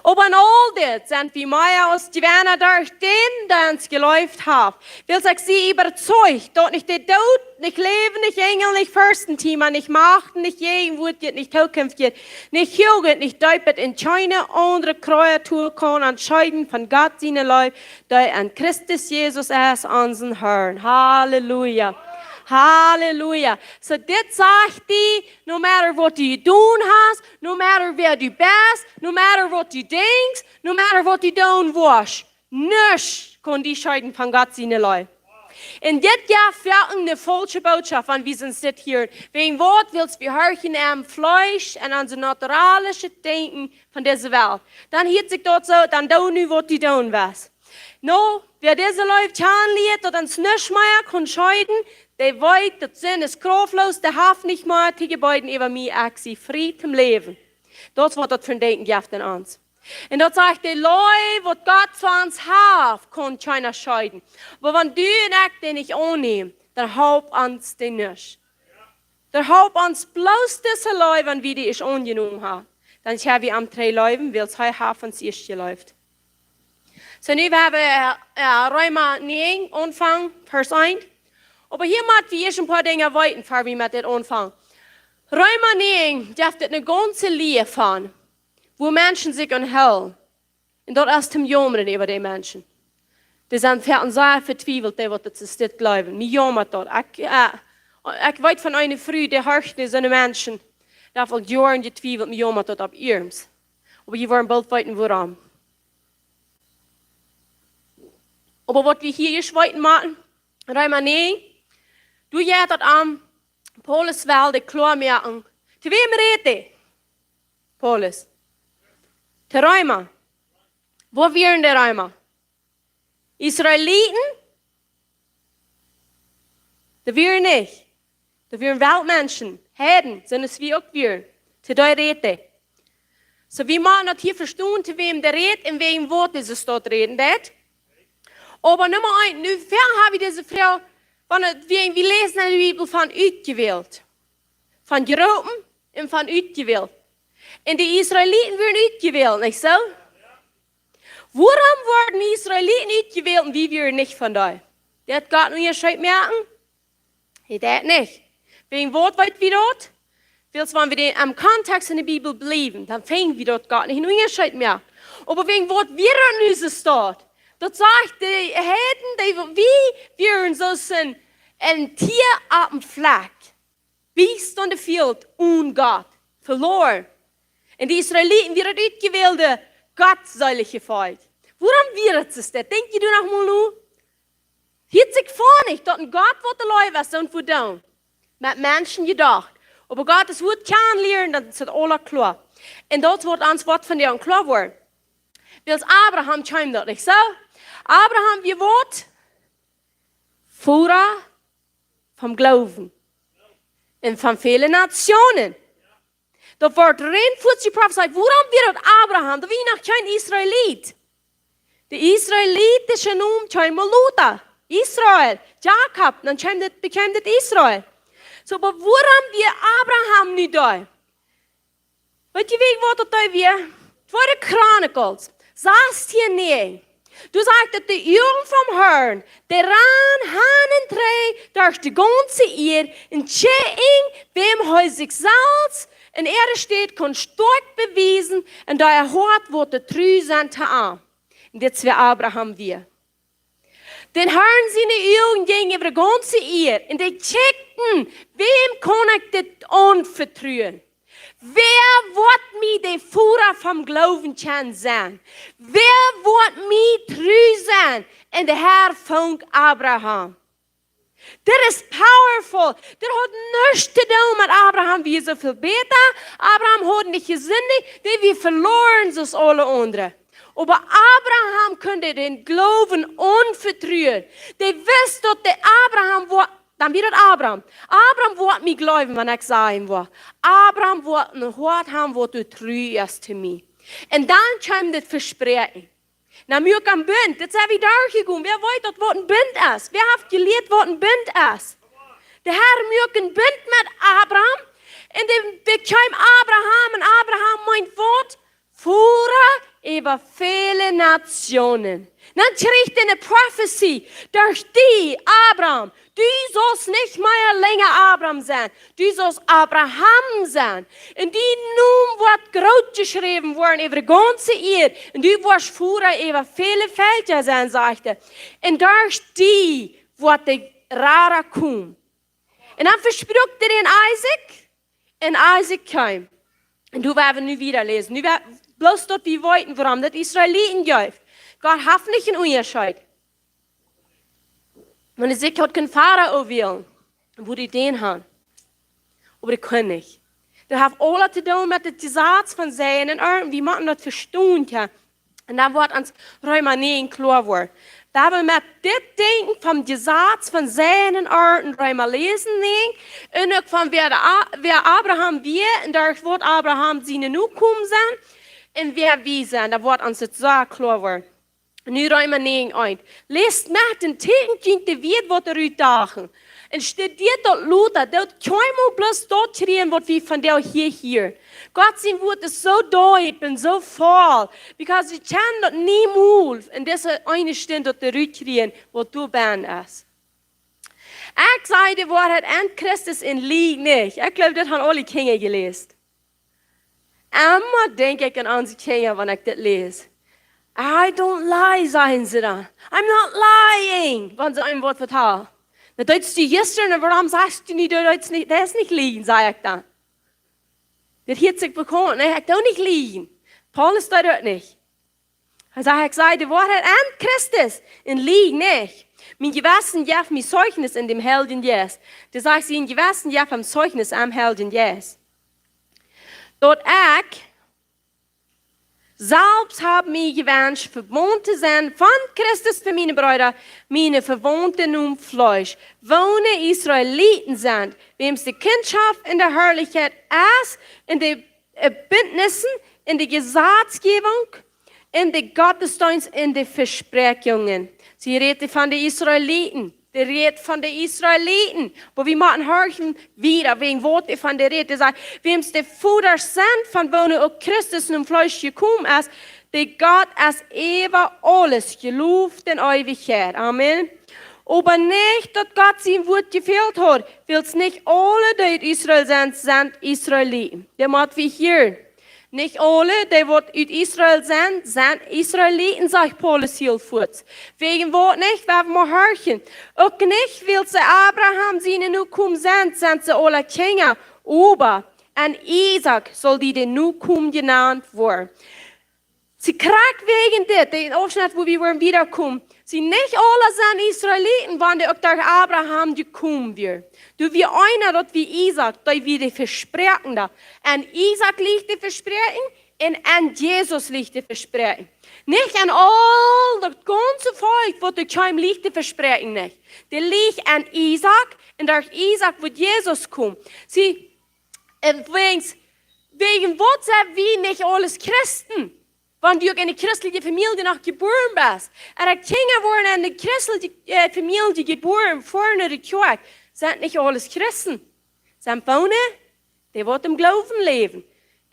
Aber in all das sind wir mehr als die Werner durch den, der uns geläuft hat. Will sich sie überzeugt, dort nicht der Tod, nicht Leben, nicht Engel, nicht Fürstenthema, nicht Machten, nicht Gegenwart, nicht Zukunft, nicht Jugend, nicht Deupet in keine andere Kreatur kann entscheiden von Gott seine Leute, der an Christus Jesus ist, unseren Herrn. Halleluja. Halleluja. So das sagt die, no matter what du tun hast, no matter wer du bist, no matter what du denkst, no matter what du tun willst, nichts kann dich scheiden von Gott seine Leute. Und das ja eine falsche Botschaft, wenn wir sind hier. Wegen Wort willst wir hören am Fleisch und an unser naturalisches Denken von dieser Welt. Dann hielt sich dort so, dann tun du, was du tun willst. No, wer diese Leute anliegt und uns nicht mehr kann scheiden, der weiß, das Sinn ist kraftlos, der hat nicht mehr die Gebäude über mich, ich Fried im Leben. Das wird das für ein Denken gibt in uns. Und das sagt, die Leute, die Gott für uns hat, kann keiner scheiden. Aber wenn du und ich den nicht annehmen, dan help ons die niet. Dan help ons bloos deze leven wie die is ongenomen ha. Dan hebben we am 3 leven, wil hij half ons eerst geläuft. So nu hebben we Römer 9 anfangen, Vers 1. Aber hier müssen wir erst ein paar Dinge weiten, bevor wir mit dem anfangen. Römer 9 dürfte eine ganze Linie fahren, wo Menschen sich anhören. Und dort erst zum Jammern über die Menschen. Die sind sehr vertwiebelt, die wollen das nicht glauben. Mir jammert dort. Ich weiß von einer Frau, die hört so eine Menschen, die hat Jahren getwiebelt, mir jammert dort ab ihrem. Aber die wollen bald weiten, woran. Aber was wir hier weiten machen, Römer 9, du jätert an, Paulus will die klar merken. Zu wem redet Paulus? Zu Römer. Wo wären die Römer? Israeliten? Das wären nicht. Das wären Weltmenschen, Heiden, sind es wie auch wir. Zu der redet. So wir müssen das hier verstehen, zu wem der redet, in welchem Wort es dort reden wird. Aber Nummer 1, nu habe ich diese Frau, wir lesen in der Bibel von uitgewählt. Von Geropen und von uitgewählt. Und die Israeliten werden uitgewählt, nicht so? Warum wurden die Israeliten uitgewählt und wie wir nicht von da? Der hat Gott nur gescheit merken? Der nicht. Wegen Wort weit wie dort? Wenn wir am Kontext in der Bibel bleiben, dann fängt wir dort Gott nicht nur gescheit merken. Aber wegen Wort wir in unser Stadt. Dat sagt die Heiden, wie wir so sind, ein Tier auf dem Fleck. Beast on the field, und Gott, verloren. Und die Israeliten, wir haben ausgewählte gottsäuliche Volk. Warum wird es das? Denkt ihr noch mal nur? Hielt sich vor nicht, dass ein Gott wird der Leute und wo down. Mit Menschen gedacht. Aber Gottes Wort kann lernen, dann ist das alles klar. Und dort wird uns Wort von dir klar worden. Wie als Abraham kam dort nicht so? Abraham, wie wordt Führer vom Glauben und von vielen Nationen. Da wordt reinfutzig prophesied, warum wird Abraham, da wie noch kein Israelit. Der israelitische Name kein Maluta, Israel, Jakob, dann bekam das Israel. So, aber warum wir Abraham nicht da? Weet je wie wordt dat weer? Voor de Chronicles, 16:9. Du sagst, dass die Jungen vom Herrn, der ran, han und drei, durch die ganze Erde, in Tscheng, wem heu sich selbst, in Erde steht, kann stark bewiesen, und da hört, wo der trü sind, an. Und jetzt wir Abraham wir. Den Herrn seine Jungen gingen über die ganze Erde, und die checkten, wem kann ich das anvertrauen? Wer wird mir der Führer vom Glauben sein? Wer wird mir treu sein? Und der Herr fand Abraham. Das ist powerful. Das hat nichts zu tun mit Abraham, wie so viel besser. Abraham hat nicht gesündigt, denn wir verloren so alle anderen. Aber Abraham konnte den Glauben anvertrauen. Der wusste, dass der Abraham war. Dan weer het Abraham. Abraham wordt mij geloven, wanneer ik zei hem. Abraham wordt een hart hebben wat u trouw is te mij. En dan kwam dit verspreken. Na mir am Bund, das habe ich durchgegangen. Wer weiß, dat wat een Bund ist? Wer hat geleerd wat een Bund ist? Der Herr mir een Bund mit Abraham. En dan bekam Abraham, en Abraham meint wat? Führer über viele Nationen. Dann kriegt er eine Prophecy durch die Abraham. Du sollst nicht mehr länger Abraham sein. Du sollst Abraham sein. Und die nun wird groß geschrieben worden über die ganze Erde. Und du wirst Führer über viele Felder sein, sagte. Und durch die wird der Rara kommen. Und dann versprach er den Isaac. Und Isaac kam. Und du werden nu wieder lesen. Nu bloß dort wie wollten, warum das Israeliten greift. Gott hat nicht einen Unterschied. Man sagt, hat kein Pharao wählen, wo die den haben. Aber die können nicht. Das hat alles zu tun mit dem Gesetz von Seen und Ernten, wie man das verstehen kann. Und dann wird uns Römer 9 klar worden. Da wir mit dem Denken vom Gesetz von Seen und Ernten Römer lesen, und auch von wer Abraham wir, und dadurch wird Abraham seine Nachkommen sein, und wer wir sein, da wird uns das sehr klar worden. Nu Römer 9 ein. Lest nach den Tegen, die wird, was er dagen. Und studiert dort Luther, dort kann man bloß dort kriegen, was wir von der hier. Gott sein Wort ist so deep und so voll, because ich kann dort niemals in dieser eine Stunde dort zurückkriegen, wo du bist. Ich sage die Wahrheit an Christus in Lieg nicht. Ich glaube, das haben alle Kinder gelesen. Immer denke ich an unsere Kinder, wenn ich das lese. I don't lie, sagen sie dann. I'm not lying, wenn sie ein Wort vertrauen. Dann deutest du gestern, warum sagst du nicht, das ist nicht liegen, sage ich dann. Das hat sich bekommen, nein, ich kann nicht liegen. Paulus da dort nicht. Also ich sage die Wahrheit an Christus in Lieg nicht. Mein Gewissen gibt mir Zeugnis in dem Helden Jes. Das heißt, mein Gewissen gibt mir Zeugnis am Helden Jes. Dort ich selbst habe mich gewünscht, verbunden zu sein von Christus für meine Brüder, meine Verwandten und Fleisch, wohne Israeliten sind, wem es die Kindschaft in der Herrlichkeit ist, in den Bündnissen, in der Gesetzgebung, in den Gottesdienst, in den Versprechungen. Sie redet von den Israeliten. Der redet von den Israeliten. Wo wir machen hören wieder, wegen Worte von der Rede. Sagt, wem es der Futter sind, von wo auch Christus im Fleisch gekommen ist, der Gott als Eva alles gelobt in Ewigkeit. Amen. Aber nicht, dass Gott sein Wort gefehlt hat, weil es nicht alle, die Israel sind Israeliten. Der macht wie hier. Nicht alle, die aus Israel sind Israeliten, sagt Paulus hier fort. Wegen Wort nicht, werden wir hören. Auch nicht, weil sie Abraham seine Nukum sind sie alle Kinder. Aber an Isaac soll die Nukum genannt werden. Sie kriegt wegen das, den Aufschnitt, wo wir wiederkommen. Sie nicht alle sind Israeliten, wenn auch durch Abraham gekommen wird. Du wie einer, dort wie Isaac, da wie die Versprechen da. An Isaac liegt die Versprechen und an Jesus liegt die Versprechen. Nicht an all das ganze Volk, wo du kein liegt die Versprechen nicht. Die liegt an Isaac und durch Isaac wird Jesus kommen. Sie, wegen was sind wir nicht alles Christen? Wenn du in eine christliche Familie noch geboren bist, oder Kinder wurden in eine christliche Familie geboren, vorne der Kirche, sind nicht alles Christen. Sind Frauen, die wollen im Glauben leben.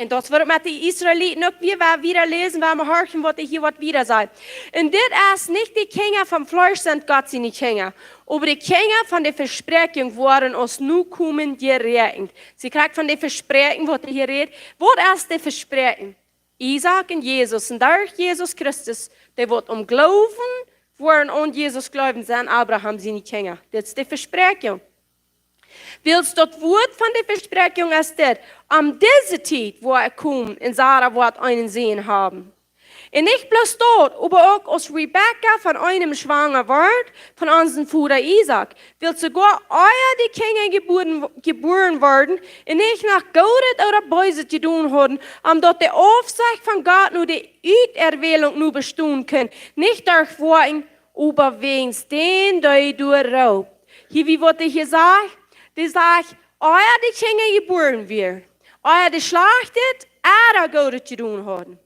Und das wird mit den Israeliten auch wieder lesen, wenn wir hören, was hier wieder sagt. Und das ist nicht die Kinder vom Fleisch, sind Gott seine Kinder. Aber die Kinder von der Versprechung wurden aus Nukommen gerechnet. Sie kriegt von der Versprechung, was hier redet. Was ist die Versprechung? Isaac und Jesus, und durch Jesus Christus, der wird Glauben, woran an Jesus glauben, sind Abraham seine Kinder. Das ist die Versprechung. Willst du das Wort von der Versprechung ist das, am dieser Zeit, wo kommt, in Sarah wird einen Sehen haben. Und nicht bloß dort, aber auch aus Rebekka von einem schwanger wird, von unserem Vater Isaac, will sogar die Kinder geboren werden, und nicht nach Gutes oder Böses zu tun haben, dort die Aufsicht von Gott nur die Erwählung nur bestehen können, nicht durch Worten, aber wegen den, der du raubt. Hier, wie wird hier sagen? Die sagt, die Kinder geboren wird, die schlachtet, Gutes zu tun haben.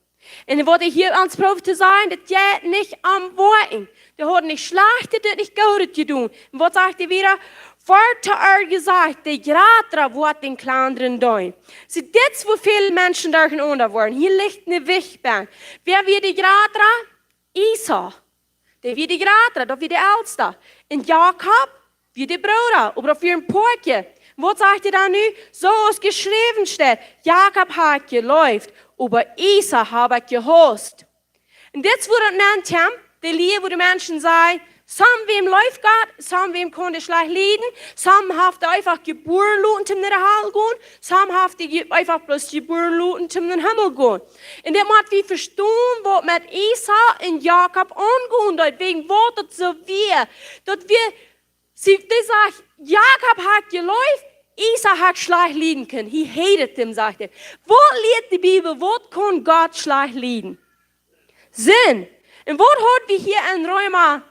Und wollte hier ans Prof zu sein, das geht nicht am Worten. Die hat nicht schlachtet, das nicht Gutes zu tun. Und was sagt ihr wieder? Vorher gesagt, die Gratra wird den kleineren Dein. Sie das, wo viele Menschen durcheinander waren. Hier liegt eine Wichtbank. Wer wird die Gratra? Esau. Der wird die Gratra, das wird der Älteste. Und Jakob wird der Bruder, aber für ein Porke. Was sagt ihr da nu? So ist geschrieben steht, Jakob hat geläuft, aber Esau habe gehasst. Und das wurde nennt, die Liebe, wo die Menschen sagen, some wem läuft Gott, some wem konnte schlecht leiden, some haft einfach geboren luten zum den Himmel gehen, some haft einfach bloß geboren luten zum den Himmel gehen. Und das macht wir verstehen, was mit Esau und Jakob angehen, wegen was das so wir, dort wir, sie sagt, Jakob hat geläuft, Esau hat schlecht leiden können. He hated him, sagt er. Wo lehrt die Bibel, wo kann Gott schlecht leiden? Sinn. Und wo hat wir hier in Römer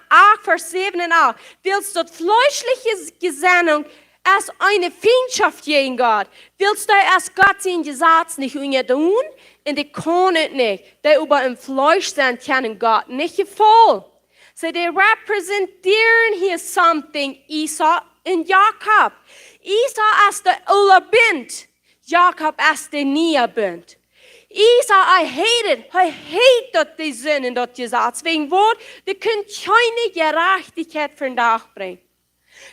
8, Vers 7 und 8, willst du fleischliche Gesinnung als eine Feindschaft gegen Gott? Willst du als Gott sein Gesetz nicht tun? Und die können nicht. Die über im Fleisch sind, können Gott nicht gefallen. So they representieren hier something, Esau and Jacob. Esau is de oude bund, Jacob is de nieuwe bund. Esau, hij heet dat die zin en dat je zegt. Wegen wat? Die kunt keine gerechtigheid vandaag brengen.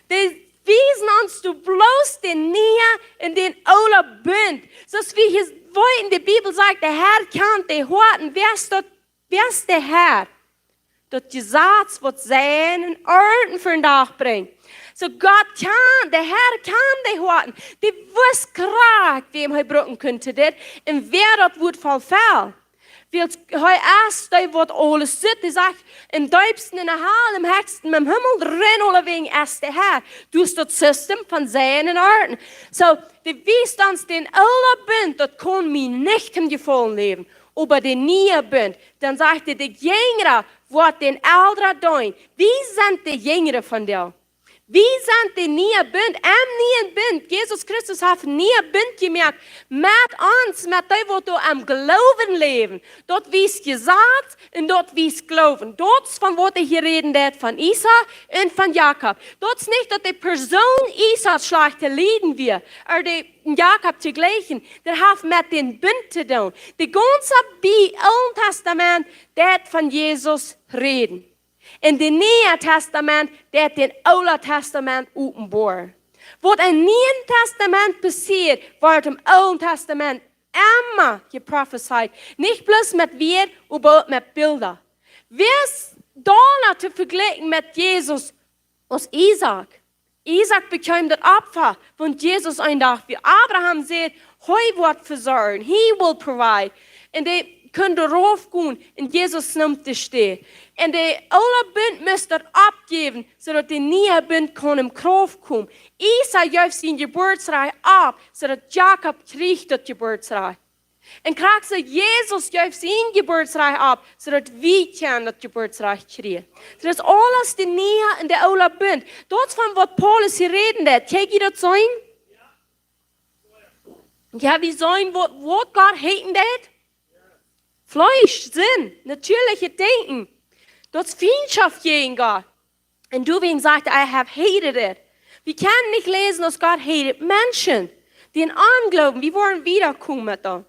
Die wiesen ons du bloß den Nähe in den oude bund. Zoals wie hier in de Bibel sagt, der Herr kann die horten. Wer ist der Herr? Dat je zaad wat zijn en orden vandaag brengt. So Gott kann, der Herr kann die horten. Die wist graag wem hij broken könnte dit. En wer dat wordt verfällt. Weil hij erst die wat alles zit. Die sagt, im diepsten in de hel, im heksten, im Himmel, drin alle wegen erst der Herr. Dus dat System van zijn en orden. So, die wiest ons den oude bund, dat kon mij nicht im gevallen leven. Aber den nieuwe bund, dann sagte die Jüngere, wat den Älteren doen. Wie sind die Jüngere von dir? Wie sind die nieuwe bund? Nieuwe bund. Jesus Christus heeft een nieuwe bund gemaakt met ons, met die wat we am Glauben leven. Dat wies gezegd en dat wies geloven. Dat is van wat hier reden deed van Esau en van Jacob. Dat is niet dat de persoon Esau slechte leden weer, er de Jacob te gleichen. Dat heeft met den bund te doen. De ganze Oude Testament dat van Jesus reden. In het Nieuwe Testament, dat den Oude Testament openbaar. Wat in het Nieuwe Testament passiert, wordt im Oude Testament immer geprophezeit. Nicht bloß mit Wort, aber mit Bilder. Wer ist da zu vergleichen mit Jesus als Isaac? Isaac bekam das Opfer von Jesus ein Tag. Wie Abraham sagt, er wird versorgen, he will provide. Und die können darauf gehen, und Jesus nimmt die stehen. Und der oude bund müsst dat abgeben, zodat de nieuwe bund kon in Kraft kommen. Esau geeft zijn Geburtsrecht ab, zodat Jacob kriegt dat Geburtsrecht. En krijgt ze Jesus geeft zijn Geburtsrecht ab, zodat wir kunnen dat Geburtsrecht krijgen. So dat is alles de nieuwe en de oude bund. Dat is van wat Paulus hier reden deed. Kijk je dat zijn? Ja, wie zijn wat God heten deed? Fleisch, Sinn, natürliche Denken. Dat is vriendschap gegen Gott. Und du wegen sagt, I have hated it. Wir können nicht lesen, dass Gott hatet Menschen, die ihn anglauben. Wir wollen wiederkommen mit dem.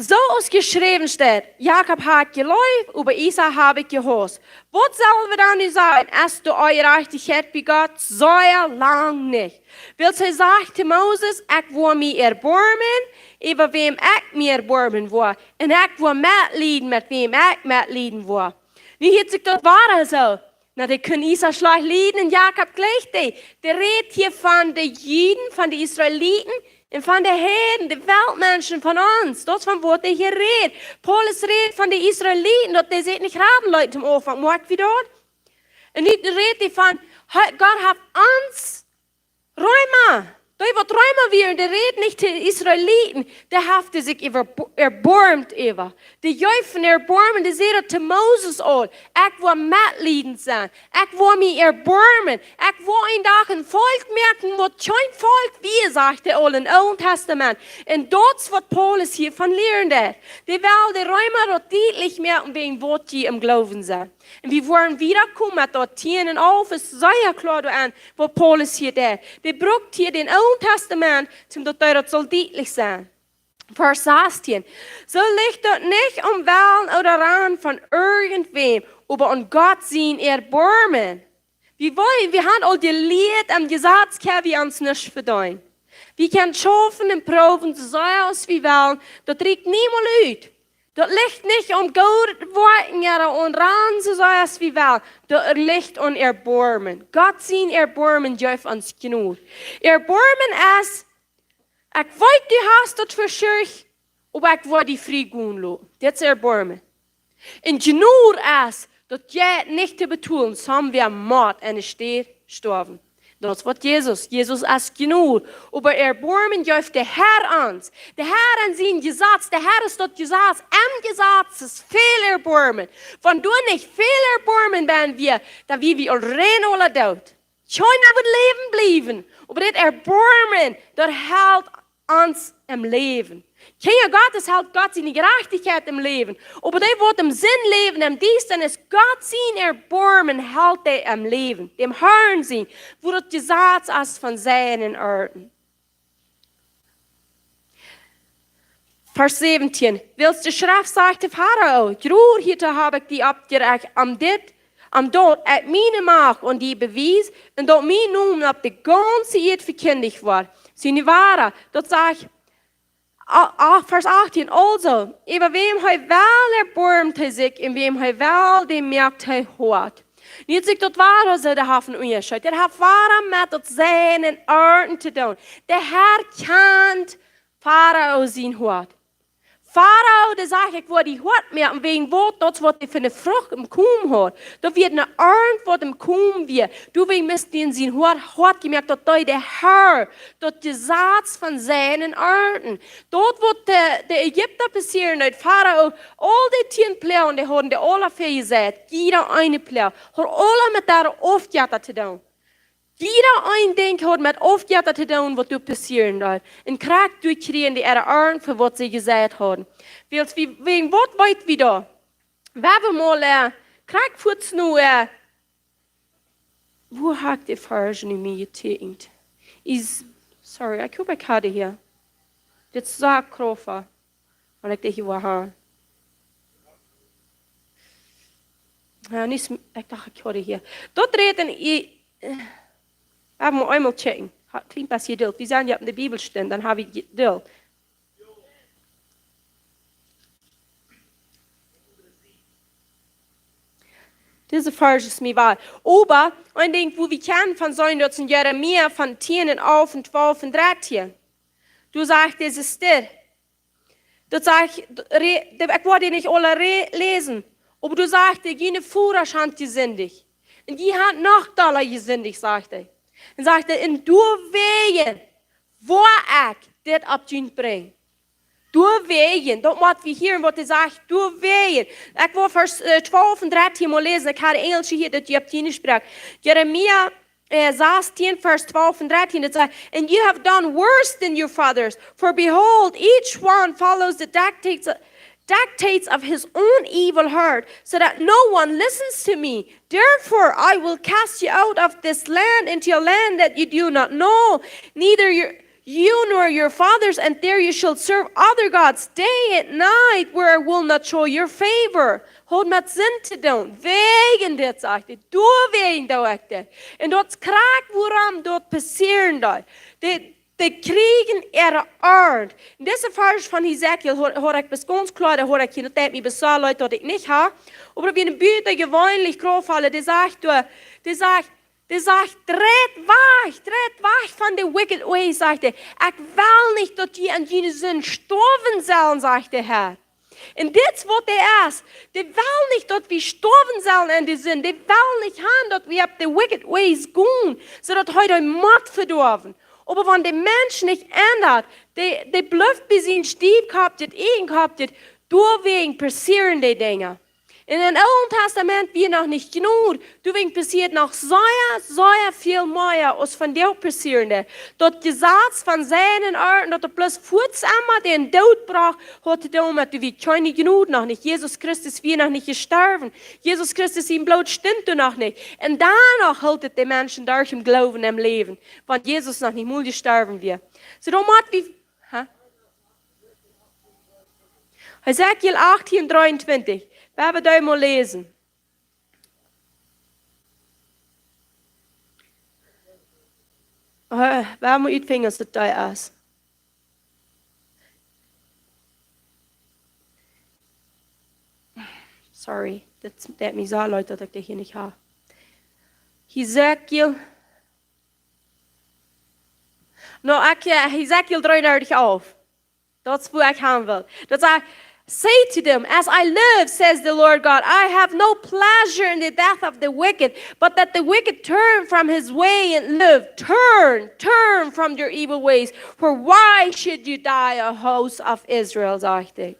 So als geschrieben steht, Jakob hat geläuft, aber Esau habe gehorcht. Was sollen wir dann sagen? Als du eure Gerechtigkeit bei Gott, so lang nicht. Weil sie sagte Moses, ich will mich erbarmen, über wem ich mich erbarmen will. Und ich will mitleiden, mit wem ich mitleiden will. Wie hat sich das wahr so? Na, die können Esau schlecht leiden und Jakob gleich die. Der redet hier von den Juden, von den Israeliten, und von den Heiden, den Weltmenschen von uns. Das von wo der hier redet. Paulus redet von den Israeliten, dass die sich nicht raten, Leute im Anfang. Merkt wie dort? Und nicht redet von, Gott hat uns Räume. Da wird Räume wir, und der redet nicht die Israeliten, der hat sich erbarmt über. Die Jäufen erbarmen, die sehen zu Moses an. Ich will mitleidend sein. Ich will mich erbarmen. Ich will ein Tag ein Volk merken, was kein Volk wie, sagt er all im Alten Testament. Und das wird Paulus hier von lernen. Die will die Räume dort deutlich merken, wegen was die im Glauben sind. Und wir wollen wiederkommen mit dort hier und auf, es sei ja klar an, was Paulus hier der. Der braucht hier den Alten Testament, zum das soll deutlich sein. Vers 16. So liegt dort nicht Willen oder Ran von irgendwem, aber an Gott sein Erbarmen. Wir haben all die Lied am Gesetz, wir uns nicht verdienen. Wir können schaffen und proben, so als wir wollen, das trägt niemand uit. Dat ligt nicht Gold Worten und Ran, so als wir wollen. Das liegt Erbarmen. Gott sein Erbarmen geeft uns genug. Erbarmen ist, ich weiß, du hast das verschürcht, aber ich will dich frei gehen lassen. Das ist Erbarmen. Und genug ist, dass je nicht zu betonen, so haben wir Mord und steht gestorben. Das wird Jesus. Jesus ist genug. Aber Erbarmen geeft der Herr uns. Der Herr an sein Gesetz. Der Herr ist das Gesetz. Am Gesetz ist viel Erbarmen. Wenn du nicht viel Erbarmen werden wir, dann wie wir rein alle dort. Keiner wird leben bleiben. Aber das Erbarmen, das hält uns im Leben. Kinder Gottes hält Gott seine Gerechtigkeit im Leben. Aber die, die im Sinn leben, im Dienst, dann ist Gott sein Erbarmen, hält er im Leben. Dem hören sie, wo das Gesetz ist von seinen Orten. Vers 17. Willst du Schrift, sagte Pharao, Ruhr hier habe ich die abgereicht, am dort at meine Macht und die bewies, und dort mein Namen auf die ganze Erde verkündigt war. Seine Ware, dort sag ich, Vers 18, also, über wem hij wel erbarmt hij zich, in wem hij wel de merkt hij hoort. Niet zich tot waar ze de haven onderscheid. Dat heeft waar met dat zijn en orten te doen. De Herr kent Pharao zijn hoort. Pharao, da sag ich, wo die hört mehr, und wegen wo, dort, wo die für eine Frucht im Kuhm hat, da wird eine Ernte, wo im Kuhm wird. Du, wegen müsst den sehen, hat gemerkt, dort der Herr, dort der Satz von seinen Ernten. Dort, wo der Ägypter passieren, der Pharao, all die 10 Pläne, die haben die alle für gesagt, jeder eine Pläne, hat alle mit der aufgejattert zu tun. Jeder ein Ding hat mit aufgejattert zu tun, was du passieren soll. Und kriegt durchkriegen die ihre Ohren, für was sie gesagt haben. Wegen was weit wieder? Wenn wir mal, kriegt kurz nur, wo hat die Version in mir getekent? Sorry, ich habe keine hier. Das sagt Krofa. Und ich denke, wow. Ja, nicht, ich dachte, ich habe hier. Dort reden, wir einmal checken. Klingt das hier Dill. Wir sagen ja in der Bibel stehen, dann habe ich Dill. Diese Vers ist mir wahr. Aber ein Ding, wo wir kennen von so in Jeremia von 10 auf und 12 und 13. Du sagst, das ist das. Du sagst, ich wollte nicht alle lesen. Aber du sagst, die gehen Führerschein gesündigt. Und die hat noch Dollar gesündigt, sagt er. Und sagt er, in du wegen, wo ich das auf den bringe. Du wegen, dort muss wir hören, was er sagt, du wegen. Ich will Vers 12 und 13 mal lesen, ich habe Englische hier, das ich auf die spreche. Jeremia 16, Vers 12 und 13, it says, and you have done worse than your fathers, for behold, each one follows the dictates of his own evil heart, so that no one listens to me. Therefore, I will cast you out of this land into a land that you do not know, neither you nor your fathers, and there you shall serve other gods day and night, where I will not show your favor. Hold met zin te doen. Wegen dit, sagt hij. Door wegen dat ik dit. En dat krijg waarom dat passeren dat. Die kriegen ihre Art. In dieser Vers von Ezekiel hoor ik bis ganz klar, da hoor ik je niet meer bezahlen, Leute, dat ik niet habe. Aber wie een Büter gewöhnlich grofallen, die sagt, dreht weg von den wicked ways, sagt er. Ich will nicht, dass die an jene Sinn sterben sollen, sagt der Herr. Und das, was der ist, die will nicht, dass wir sterben sollen an die Sinn. Die will nicht haben, dass wir auf die wicked ways gehen, sodass heute ein Mord verdorben. Aber wenn der Mensch nicht ändert, der bleibt bis ihn Stief gehabt hat, ihn gehabt hat, deswegen passieren die Dinge. In dem Alten Testament wird noch nicht genug. Deswegen passiert noch sehr viel mehr, als von dir passieren. Dort Gesetz von seinen Orten, dort bloß kurz einmal den Tod braucht, hat er damit, du wirst keine genug noch nicht. Jesus Christus wird noch nicht gestorben. Jesus Christus ihm Blut stimmt noch nicht. Und danach haltet die Menschen durch im Glauben im Leben, wenn Jesus noch nicht mal gestorben wird. So, darum hat wie, Ezekiel 18, 23. We hebben dat mal lesen. Waar moet je het vingers dat daar is? Sorry, dat mij zo leid dat ik dat hier niet heb. Ezekiel. Ezekiel 33 auf. Dat is waar ik gaan wil. Dat is say to them, as I live, says the Lord God, I have no pleasure in the death of the wicked, but that the wicked turn from his way and live. Turn from your evil ways. For why should you die, a house of Israel, sagt er.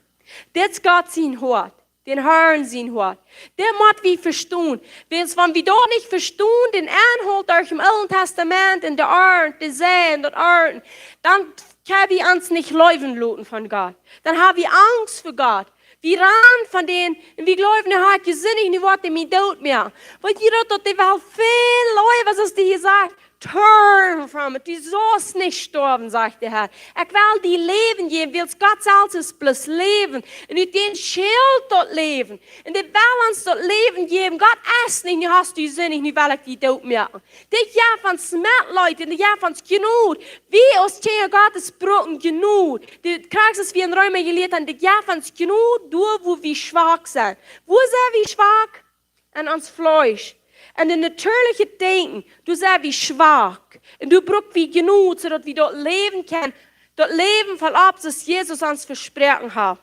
Dit is God zijn hart. Den Herrn zijn hart. Det moet we verstaan. Wenn wir doch nicht verstehen, den Anhalt durch im Alten Testament in der Art, die Sehen, der Arten, dann kann wir uns nicht leuven lassen von Gott. Dann haben wir Angst vor Gott. Wir ran von denen, und wir glauben, er hat gesinnig, nicht Worte mir tot mehr. Weil jeder dort, die war viel Leute, was es dir sagt. Turn from it. Die sollst nicht sterben, sagt der Herr. Ich will die leben geben, will Gott selbst bloß leben. Und nicht den Schild dort leben. Und die will uns dort leben geben. Gott ist nicht, du hast die Sinn, nicht will ich die tot merken. Die Jahr von Smet, Leute, die Jahr von Genut. Wie aus Tee Gottes Broten genug. Die kriegst es wie in Räume gelehrt haben, die Jahr von Genut, du, wo wir schwach sind. Wo sind wir schwach? An uns Fleisch. En de natuurlijke denken, du sei wie schwach. En du brauchst wie genug, zodat wir dort leben können. Dort leben von ab, das Jesus uns versprochen hat.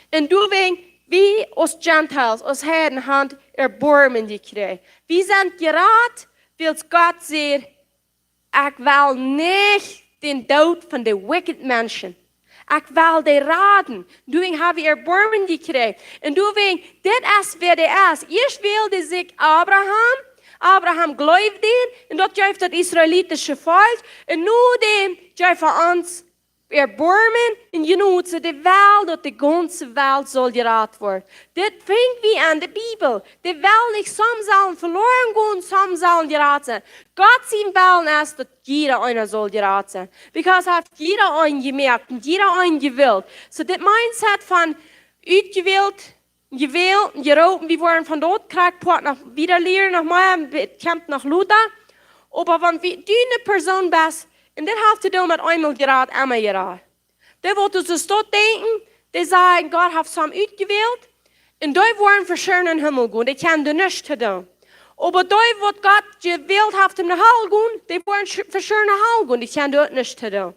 En du wegen, wie als Gentiles, als Heiden, haben Erbarmen gekriegt. Wir sind gerade, weil Gott sagt, ich will nicht den Tod von den wicked Menschen. Ich will die raden. Du habe ich Erbarmen gekriegt. Und du wegen, das ist wer der ist. Erst wählte sich Abraham. Abraham glaubt ihn. Und dort gibt das israelitische Volk. Und nur dem gibt für uns Erbarmen. Und genug zu der Welt, dass die ganze Welt soll geraten werden. Das fängt wie an der Bibel. Die Welt nicht, some sollen verloren gehen, some sollen geraten sein. Gott sein Willen ist, dass jeder einer soll geraten sein. Because hat jeder einen gemerkt und jeder einen gewählt. So das Mindset von ausgewählt, gewählt und geroten, wir wurden von dort gekriegt, nach wieder lehren, nach Meier, kämpft nach Luther. Aber wenn du eine Person bist, und das hast du mit einmal geraten, einmal geraten. Da wolltest du dort denken, die sagen, Gott hat es ausgewählt, und die wollen für schön in den Himmel gehen, die können du nicht tun. Aber die, wo Gott gewählt hat, in den Himmel gehen, die wollen für schön in den Himmel gehen, die können du nicht tun.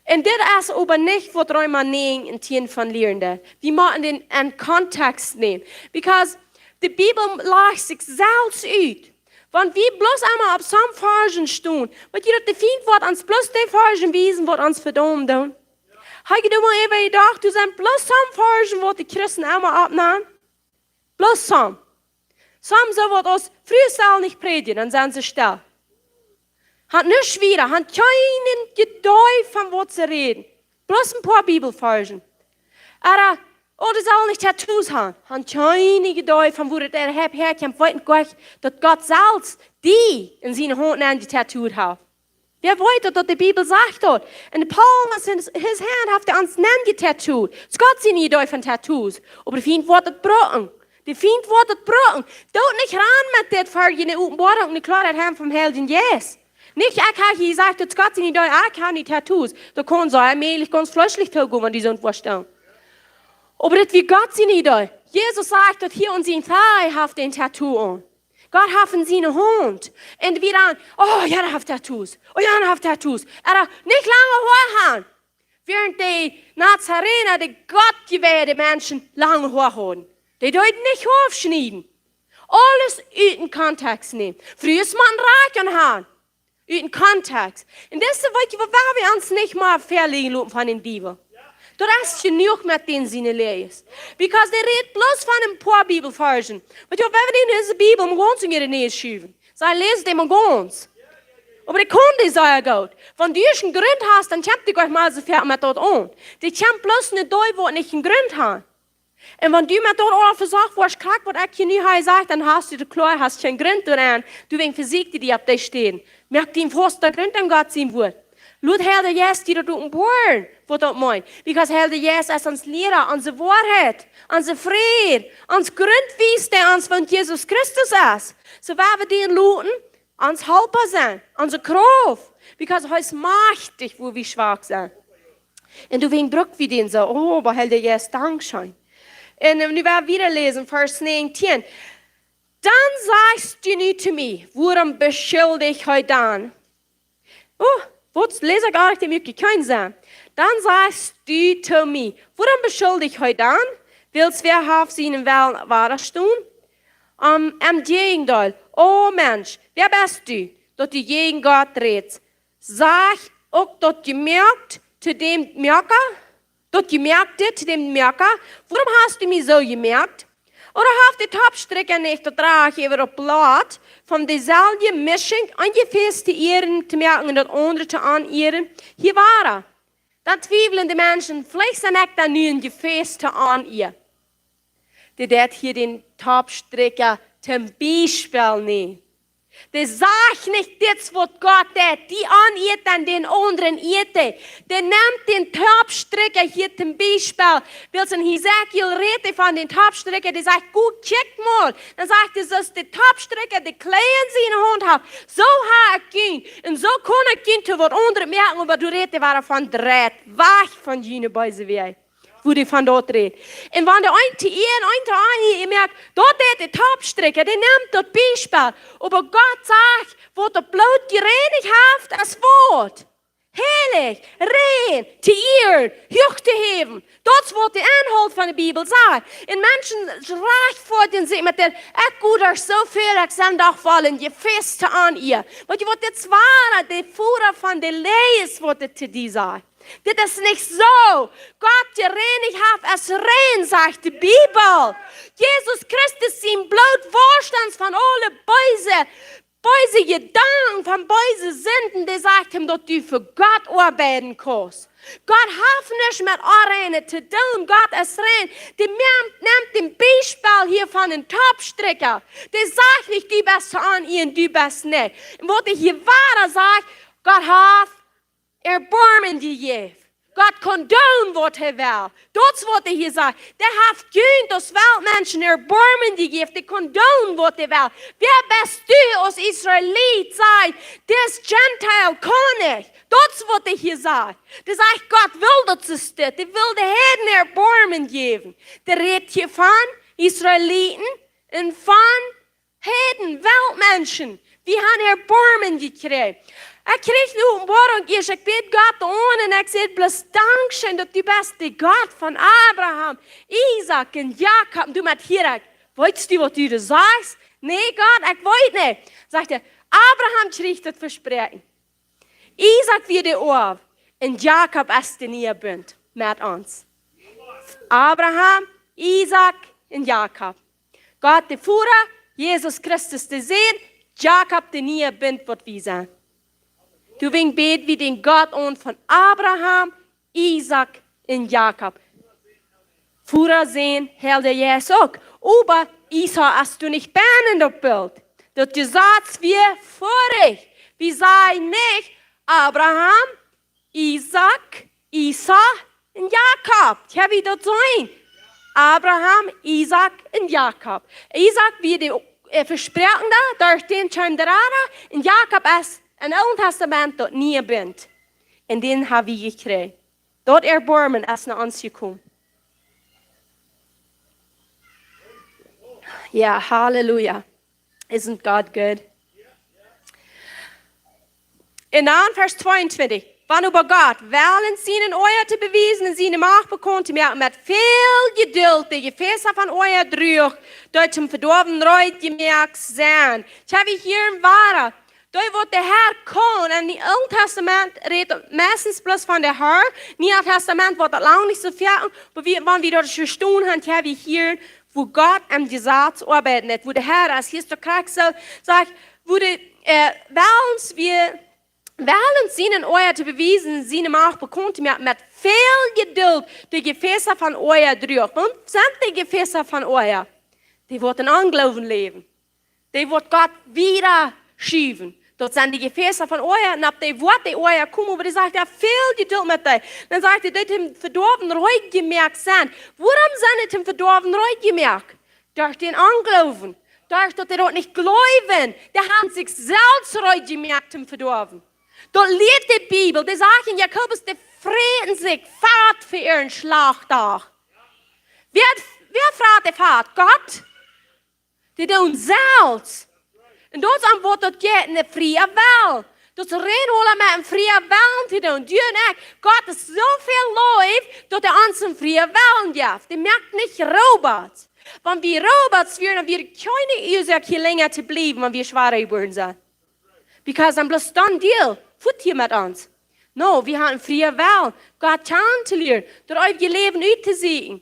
Und das ist aber nicht, was wir nehmen in Tien von Lehrenden. Wir müssen den in Kontext nehmen. Because die Bibel legt sich selbst aus. Wenn wir bloß einmal auf so einem Fargen stehen, weil jeder der Feind wird uns bloß die Fargen wiesen, wird uns verdammt tun. Hast du mal eben gedacht, du sind bloß so ein Fargen, wo die Christen einmal abnehmen? Bloß so. So wird uns früher nicht predigen, dann sind sie still. Hat nicht schwer, hat keinen Gedäuf von was zu reden. Bloß ein paar Bibelfargen. Aber, die sollen nicht Tattoos haben. Hat keine Gedäuf von wo der herkommt, wollten Gott, dass Gott selbst die in seine Hand an die Tattoo hat. Wer wollte, dass die Bibel sagt dort. Und Paulus in his hand hat uns nicht getattooed. Es Gott seine Gedäuf von Tattoos. Aber der Feind wird das brocken. Der Feind wird das brocken. Dort nicht ran mit der Farge in der Offenbarung und die Klarheit haben vom Helden Jesus. Nicht, ich habe gesagt, dass Gott seine Gedäuf, ich habe die Tattoos. Da können sie allmählich ganz fleischlich tun, wenn die so vorstellen. Aber das wie Gott seine Idee. Jesus sagt, dass hier uns in Thai hat den Tattoo an. Gott hat in seine Hand. Und wir dann, oh, ja, der hat Tattoos. Oh, ja, der hat Tattoos. Er nicht lange Haare haben. Während die Nazarener, die gottgewählte Menschen, lange Haare haben. Die deuten nicht aufschneiden. Alles in Kontext nehmen. Früher ist man reich und haben. In Kontext. Und das ist, wo wir uns nicht mal verlegen lassen von den Bibel. Das ist genug mit den seine Lehrers. Because they read bloß von ein paar Bibelversen. Aber wenn wir in dieser Bibel ganz in ihre Nähe schieben, sie lesen dem ganz. Aber die Kunde sei ja gut. Wenn du einen Grund hast, dann kommt die euch mal so viel mit dort an. Die kommt bloß nicht da, wo nicht einen Grund haben. Und wenn du mit dort auch versagt, wo ich krieg, was ich hier nicht sagt, dann hast du die Klar, hast keinen Grund daran. Du wegen Physik, die auf dich stehen. Merkt den fast Grund an Gott sein wird. Laut Helder Jesus, die dort oben bohren, was das meint. Because Helder Jesus ist uns Lehrer, unsere Wahrheit, unsere Friede, uns Grundwies, der uns von Jesus Christus ist. So werden wir den looten, uns Helfer sein, unsere Kraft. Because er ist mächtig, wo wir schwach sind. Und du wegen Druck wie den so, oh, aber Helder Jesus, Dankeschön. Und wir werden wieder lesen, Vers 19. Dann sagst du nicht zu mir, worum beschuldige ich heute dann? Oh, was lese gar nicht, dem kein sein. Dann sagst du zu mir, worum beschuldige ich heute dann? Willst wer auf seinen Wellen wahres tun? Am Gegenteil, oh Mensch, wer bist du, dass du gegen Gott redest? Sag auch, dass du merkt, zu dem Merker, dass du merkte, zu dem Merker, warum hast du mich so gemerkt? Oder haft die Topstricker nicht, da draag je weer op blad, van dezelfde misching, ungefähr te eren te merken en dat andere te aaneren. Hier waren. Dan twijfelende mensen, vielleicht zijn ik dan nu een gefeest te aaneren. Die dat hier den Topstricker zum Beispiel nehmen. Der sagt nicht das, was Gott tät, die anhielt an den anderen Ete. Der nimmt den Topstricker hier zum Beispiel, weil es in Hesekiel redet von den Topstricker, der sagt, gut, check mal. Dann sagt er, dass der Topstricker die Kleien sie in der Hand hat. So hat er gehen. Und so kann er gehen, zu was andere merken, aber du redest, war er von Dreht, weg von jene Beise wie wo die von dort redet. Und wenn der eine merkt, dort ist der Topstricker, der nimmt dort Beispiel. Aber Gott sagt, wo der Blut gereinigt hat, das Wort. Heilig, rein, zu ehren, hoch zu heben. Das wird der Inhalt von der Bibel sein. Und Menschen reich vor den sich mit der, ich gut so viel, ich sind doch wollen, je feste an ihr. Weil ich wollte jetzt waren, der Führer von der Leis, wollte zu dir sein. Das ist nicht so. Gott gereinigt hat es rein, sagt die Bibel. Jesus Christus sein Blut vorstands von allen böse Gedanken, von böse Sünden, die sagt ihm, dass du für Gott arbeiten kannst. Gott hat nicht mit Arene zu tun, Gott ist rein. Die nimmt den Beispiel hier von den Topstricker. Der sagt nicht, du bist an ihn, du bist nicht. Und was ich hier wahre sagt, Gott hat Erbarmen gegeben. Gott kann tun, was er will. Das, was er hier sagt. Der hat gehört, dass Weltmenschen Erbarmen gegeben. Der kann tun, was er will. Wer bist du als Israelit? Sagt, das Gentile kann ich. Das, was er hier sagt. Der sagt, Gott will, dass es das. Der will den Heiden Erbarmen geben. Der redet hier von Israeliten und von Heiden, Weltmenschen. Wir haben Erbarmen gekriegt. Ik kreeg nu een morgen eerst, ik bid God aan en ik zei, bloß dankzij dat du bist de God van Abraham, Isaac en Jacob. Du met hier, weißt du, wat du da sagst? Nee, Gott, ik weet niet. Sagt er, Abraham kreeg het versprechen. Isaac weer de oor en Jacob is de Nierbund met ons. Abraham, Isaac en Jacob. God de Führer, Jesus Christus de Seen, Jacob de Nierbund, wat wir zijn. Du wing bet wie den Gott und von Abraham, Isaac und Jakob. Führer sehen, Helder Jesus auch. Aber Isaac hast du nicht in das Bild. Das Gesetz wir vorig. Wir sagen nicht Abraham, Isaac und Jakob. Ich habe das sein. Abraham, Isaac und Jakob. Isaac wie die Versprechende durch den Chandrara und Jakob ist in het Oude Testament dat nie bent. En den hebben we gekregen. Dat Erbarmen is naar ons gekomen. Ja, halleluja. Isn't God good? In dan vers 22. Wann über Gott wollen sie in euer te beweisen en sie in macht bekommen, te merken met veel geduld die Gefäße von euer Druch durch zum verdorben Reut gemerkt zijn. Ich habe hier im Wahre. Da wird der Herr kommen. Und im Alten Testament redet meistens bloß von der Herr. Im Neuen Testament wird das lange nicht so viel. Aber wenn wir das verstehen haben, haben wir hier, wo Gott am Gesetz arbeitet, wo der Herr als Christus sagt, wo die wollen sie in euer zu beweisen, sie in Macht bekommt, mit viel Geduld die Gefäße von euer durch. Und sind die Gefäße von euer? Die wird in Anglauben leben. Die wird Gott wieder schieben. Dat zijn die Gefäße von euer, und ab die Worte euer kommen, aber die sagt, ja, viel Geduld mit dir. Dann sagt er, dat hem verdorben Reut gemerkt zijn. Warum sind het hem verdorben Reut gemerkt? Durch den Anglauben. Durch, dass er dort nicht glauben. Der haben sich selbst Reut gemerkt, hem verdorben. Dort lehrt die Bibel, die sagt in Jakobus, die freten sich Fahrt für ihren Schlachtag. Wer fragt der Fahrt? Gott? Die tun selbst. En dat is wat dat je in de vrije wil. Dat ze reinholen met een vrije wil te doen. Du en ik. God is zoveel lief dat hij ons een vrije wil geeft. Die merkt niet robots. Wenn wir robots wären, dann wäre keine Ursache hier länger zu bleiben, wenn wir schwacher geworden sind. Because dann bloß dann deal. Fut hier mit uns. No, wir haben eine freie Wahl. Gott kann zu lernen. Dort auf ihr Leben auszusehen.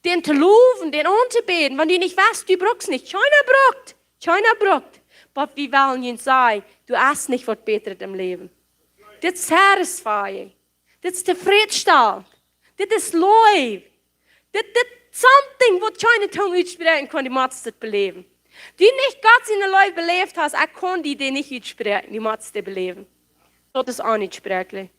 den zu loben, den anzubeten, wenn du nicht weißt, du brauchst nicht. Keiner braucht. Aber wir wollen ihnen sagen, du hast nicht was Besseres im Leben. Das ist satisfying. Das ist zufriedenstellend. Das ist Liebe. Das ist something, was keine Tongue aussprechen kann, die muss das beleben. Die nicht Gott in der Leute belebt hast, er kann die nicht aussprechen, die muss das beleben. Das ist auch nicht sprechlich.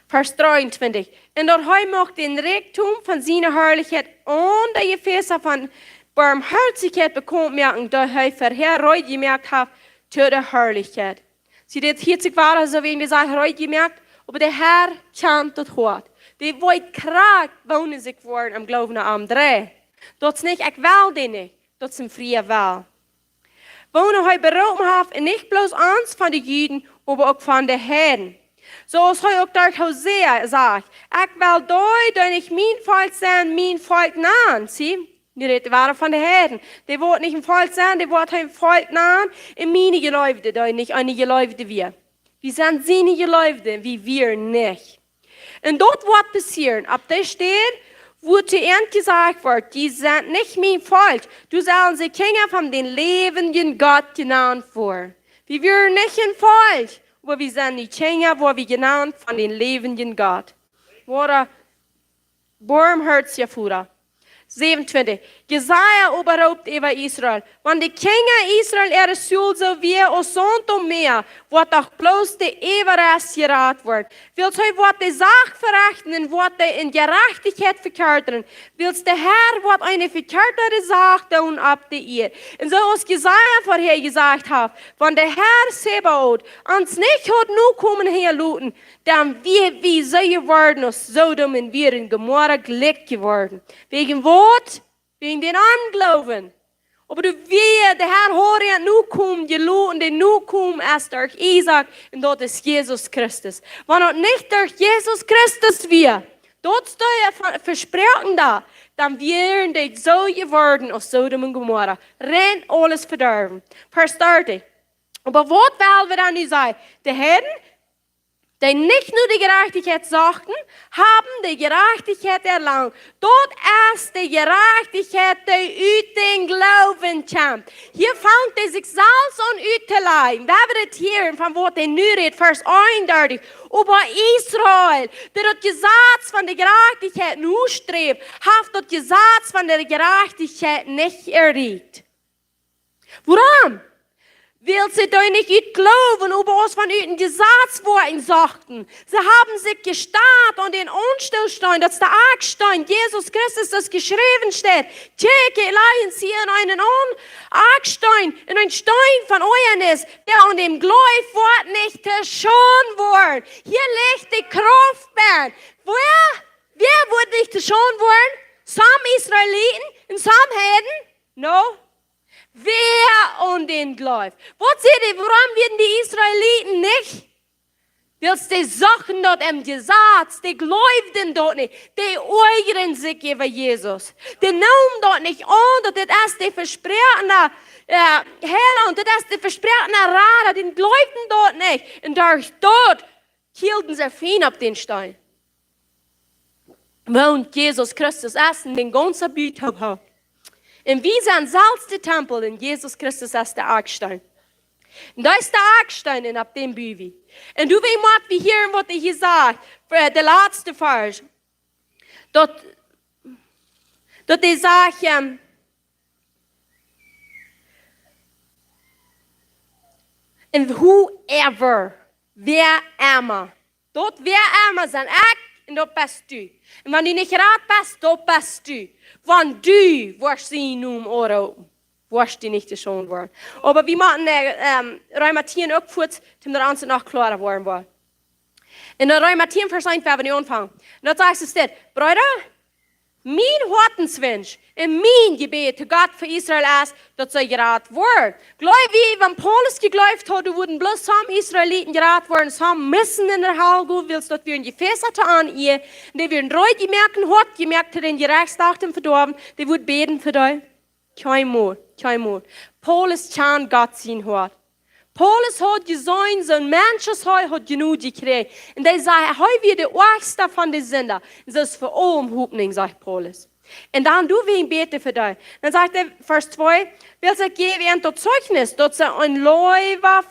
Vers 23. Und dort hij macht den Reichtum von seiner Herrlichkeit und der Gefäße von Barmherzigkeit bekommt merken, da hij verherrlicht gemerkt hat, zu der Herrlichkeit. Sie das 40 Jahre, so wie wir sagen, heute gemerkt, aber der Herr kennt das Wort. Die wollen krass wohnen sich worden am Glauben am 3. Das ist nicht, ich will den nicht, das ist ein freier Wahl. Wohnen hij beroepen hat, und nicht bloß eins von den Juden, aber auch von den Heiden. So als hij auch durch Hosea sagt, ich will da nicht mein Volk sein, mein Volk nahen. Sie? Die Rede waren von den Heiden. Die wollten nicht ein Volk sein, die wollten ein Volk nahen. Und meine Geläufte, da nicht eine Geläufte wir. Wir sind seine Geläufte, wie wir nicht. Und dort wird passieren, ab der steht, wo zu ihnen gesagt wird, die sind nicht mein Volk. Du sollen sie Kinder von den lebenden Gott genannt vor. Wir wären nicht ein Volk, aber wir sind die Kinder, wo wir genannt von den lebenden Gott. Oder barmherziger Führer. 27. Jesaja überhaupt über Israel. Wenn die Kinder Israel ihre Schuld so wie aus Sand und Meer, wird auch bloß der Everest gerat wird. Willst du wird die Sache verrichten und wird die in Gerechtigkeit verkehrten? Willst der Herr wird eine verkehrtere Sache tun ab der ihr? Und so als Jesaja vorher gesagt hat, wenn der Herr Sebaot uns nicht hat nur kommen hier looten, dann wie so geworden aus Sodom und wir in Gomorra gelegt geworden. Wegen Wort, wegen den Unglauben. Aber du wie der Herr Horient nu kommt, die looten, die nu kommen erst durch Isaac und dort ist Jesus Christus. Wenn er nicht durch Jesus Christus wir, dort ist der Versprechen da, dann wären die so geworden aus Sodom und Gomorra. Rennt alles verderben. Vers 30. Aber was wollen wir dann nicht sagen? Die Herren, die nicht nur die Gerechtigkeit sagten, haben die Gerechtigkeit erlangt. Dort ist die Gerechtigkeit, die uit den Glauben kommt. Hier fängt es sich selbst an uitzuleihen. Wir haben es hier, von wo der nu redet, Vers 31. Über Israel, der das Gesetz von der Gerechtigkeit nur strebt, hat das Gesetz von der Gerechtigkeit nicht erregt. Warum? Will sie doch nicht glauben, über uns von ihnen Gesetzworten sagten. Sie haben sich gestarrt und den Unstillstein, das ist der Arkstein, Jesus Christus, das geschrieben steht. Tjeke, leihen sie in einen Arkstein, in einen Stein von Euernis, der an dem Gläuf wird nicht geschont worden. Hier liegt die Kraft bei. Wer wird nicht geschont worden? Some Israeliten und some Heiden? No. Wer und den Gläuf? Was seht ihr, warum werden die Israeliten nicht? Weil die Sachen dort im Gesetz, die gläuben dort nicht, die äußern sich über Jesus. Die nehmen dort nicht an, das ist die versprechende Heller und das ist die versprechende Rade, die gläuben dort nicht. Und durch dort hielten sie fein auf den Stein. Und Jesus Christus essen den ganzen Büter hat. Und wir sind selbst der Tempel und Jesus Christus ist der Arkstein. Und da ist der Arkstein in ab dem Büwi. Und du willst wie hören, was ich hier sage, der letzte Vers. Dort ich sage, and whoever, wer immer. Dort wer immer sind ich und dort bist du. Und wenn du nicht rat bist, dort bist du. Wenn du wirst sie nun oren, wirst du nicht schon worden. Aber wir machen Römer auch kurz, um der Ganze noch klarer worden war. In der Römer 10, Vers 1 werden wir anfangen. Und dort sagt es dort, Brüder, mein Hortenswunsch und mein Gebet zu Gott für Israel ist, dass sie gerat werden. Gleich wie wenn Paulus geglaubt hat, wurden bloß some Israeliten gerat worden, some müssen in der Halle gehen, willst dort werden gefesselt an ihr, und die werden treu gemerkt, hat gemerkt, den Gerechtsdachten verdorben, die wird beten für dich. Kein Mut. Paulus kann Gott sein Hort. Paulus hat gesehen, so ein Mensch hat genug gekriegt. Und der sagt, heute wird der Ärgste von den Sünder. Das ist für Umhupning, sagt Paulus. Und dann, du willst beten für dich. Dann sagt er, Vers 2, will sie geben ein Zeugnis, dass sie ein Läufer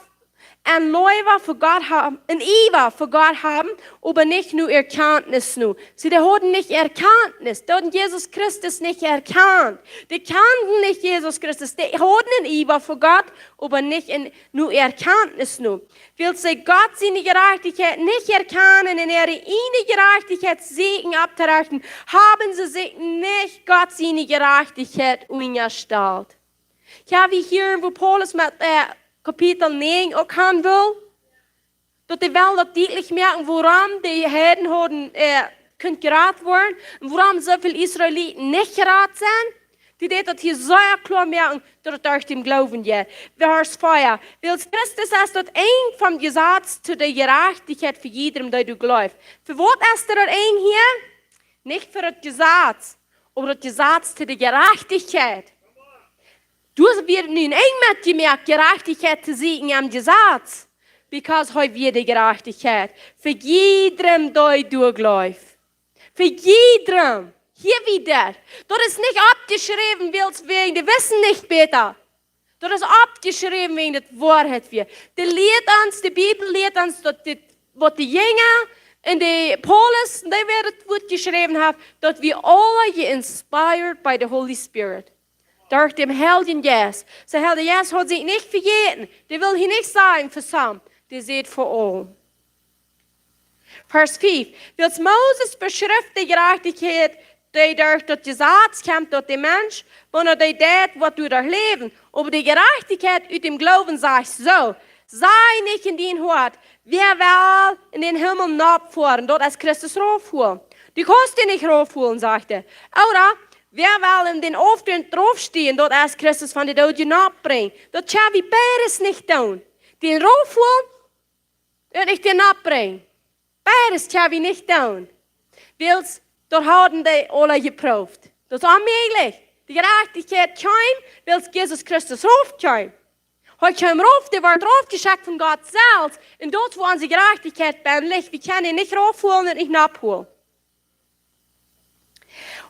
für Gott haben, ein Eva für Gott haben, aber nicht nur Erkenntnis nur. Sie hatten nicht Erkenntnis, die hatten Jesus Christus nicht erkannt. Die kannten nicht Jesus Christus, die hatten ein Eva für Gott, aber nicht nur Erkenntnis nur. Will sie Gott seine Gerechtigkeit nicht erkennen, in ihre Gerechtigkeit Segen abzureichen, haben sie sich nicht Gott seine Gerechtigkeit umgestellt. Ja, wie hier, wo Paulus mit Kapitel 9 auch kann will, dass die Welt auch deutlich merken, woran die Heiden haben, können geraten werden, und woran so viele Israeliten nicht geraten sind. Die das hier so klar merken, dass durch den Glauben geht. Vers 4. Weil Christus ist dort ein vom Gesetz zu der Gerechtigkeit für jedem, der du glaubst. Für was ist dort ein hier? Nicht für das Gesetz, aber das Gesetz zu der Gerechtigkeit. Du wirst nun eng mitgemerkt, Gerechtigkeit zu siegen am Gesetz. Because heute wird die Gerechtigkeit für jedem, der du glaubst. Für jedem. Hier wieder. Das ist nicht abgeschrieben, wegen der Wissen nicht besser. Das ist abgeschrieben wegen der Wahrheit. Die Bibel lehrt uns, dass was die Jünger in die Paulus, die wird geschrieben haben, dass wir alle inspired by the Holy Spirit. Durch den Heiligen Geist. Der Heilige Geist hat sich nicht für jeden. Der will hier nicht sein für some. Der sieht für alle. Vers 5. Weil Moses beschreibt die Gerechtigkeit, die durch das Gesetz kommt, durch den Mensch, wenn er die tät, was du durchleben. Aber die Gerechtigkeit aus dem Glauben sagt so, sei nicht in den Hort, wer will in den Himmel nachfahren, dort als Christus raufholen. Du kannst ihn nicht raufholen, sagt er. Oder, wer will in den Auftritt draufstehen, dort als Christus von der Toten abbringen. Dort kann wir beides nicht tun. Den raufholen und nicht den abbringen. Beides kann wir nicht tun. Weil's dort haben die alle geprüft. Das ist unmöglich. Die Gerechtigkeit kam, weil Jesus Christus raufkam. Heute kam rauf, der war draufgeschickt von Gott selbst. Und dort, wo unsere Gerechtigkeit beendet, wir können ihn nicht raufholen und nicht abholen.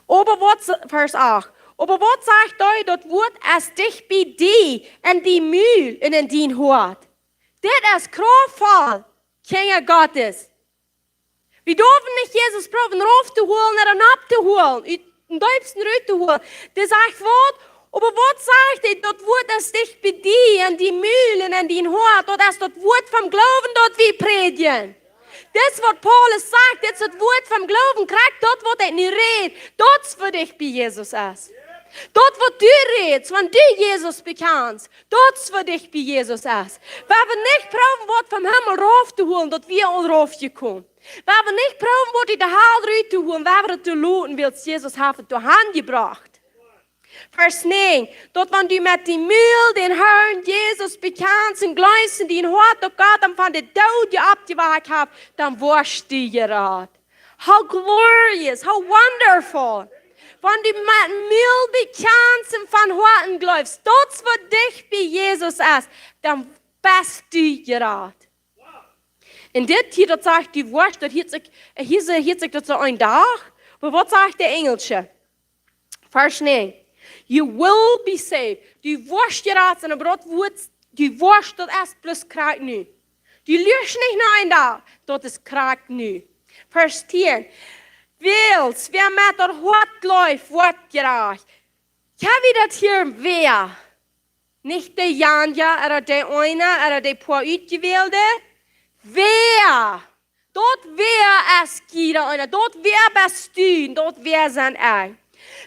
Aber was, Vers 8. Aber was sagt euch, dort wird es dich bei dir in die Mühl und in den Hort. Das ist Kraftvoll, Kinder Gottes. Wir dürfen nicht Jesus proben, raufzuholen oder abzuholen, den Teufel rauszuholen. Der sagt, was? Aber was sagt er? Dort wird es dich bei dir in die Mühlen, in den Hort, oder es dort wird vom Glauben dort wie predigen. Das, was Paulus sagt, das wird vom Glauben kriegt, dort wird er nicht reden. Dort für dich bei Jesus ist. Dort, wo du redest, wenn du Jesus bekennst, dort für dich bei Jesus ist. Weil wir nicht brauchen, was vom Himmel raufzuholen, dort wir all raufgekommen. Weil wir nicht brauchen, was in der Halle rauszuholen, weil wir zu looten, weil Jesus hat es durch Hand gebracht. Vers 9. Dort, wenn du mit dem Mühl den Herrn Jesus bekennst und glaubst in den Hort, dass Gott am von der Tod abgewagt hat, dann wirst du gerat. How glorious, how wonderful. Wenn du mit dem Mühl bekennst und von Horten glaubst, dort, wo dich bei Jesus ist, dann bist du gerat. In der Zeit, das sagt die Wurst, das hier sich das so ein Tag. Aber was sagt der Engelsche? Vers 9. You will be saved. Du wirst geraten, aber du wirst das erst bloß krank nu. Du lügst nicht noch ein Tag, das ist krank nu. Vers 10. Wils, wer mit der Hort läuft, wird gerecht. Ja, wie das hier wer? Nicht der Janja, oder der eine, oder der paar Ausgewählte. Wer? Dort wer es jeder einer, dort wer bist du, dort wer sind ein.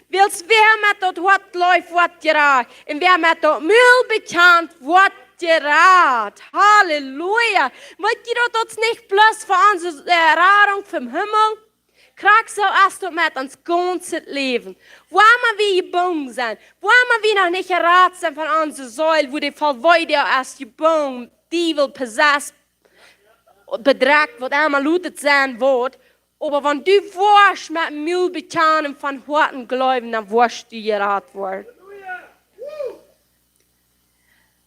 Wils wer mit dort Hort läuft, wird gerecht. Und wer mit dort Müll bekannt, wird gerecht. Halleluja. Wollt ihr dort nicht bloß für unsere Erfahrung vom Himmel? Kriegst du erst mit uns ganzes Leben. Wo wir wie gebunden sind, wo wir wie noch nicht erraten sind von unserer Säule, wo die Verweider erst gebunden, Devil possessed, bedreckt, was einmal lootet sein wird. Aber wenn du wirst mit Müll bekennen von Horten glauben, dann wirst du gerat worden.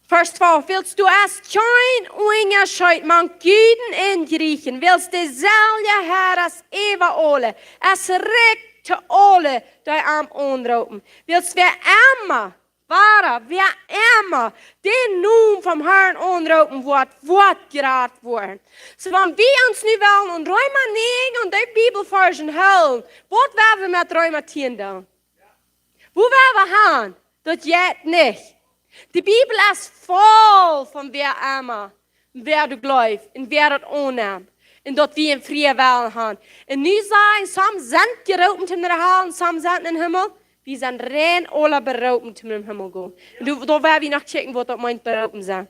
Vers 12. Willst du als kein Unterscheid man Juden in Griechen? Willst du selber Herr als Eva alle? Es regt te alle die am onropen. Willst wer immer, wer immer den Namen vom Herrn onropen wordt geraad worden. So wenn wir uns nu wollen und Römer 9 und die Bibelversen hellen, was werden wir mit Römer 10 tun? Wo werden wir haben? Das jetzt nicht. Die Bibel ist voll von wer immer, wer du glaubst und wer das annimmt. Und dort wir in frie Wellen haben. Und nu sagen, some sind geropen in der Hall und some sind in den Himmel. Wir sind rein alle beropen in den Himmel gehen. Und da werden wir noch checken, was das meint beropen sein.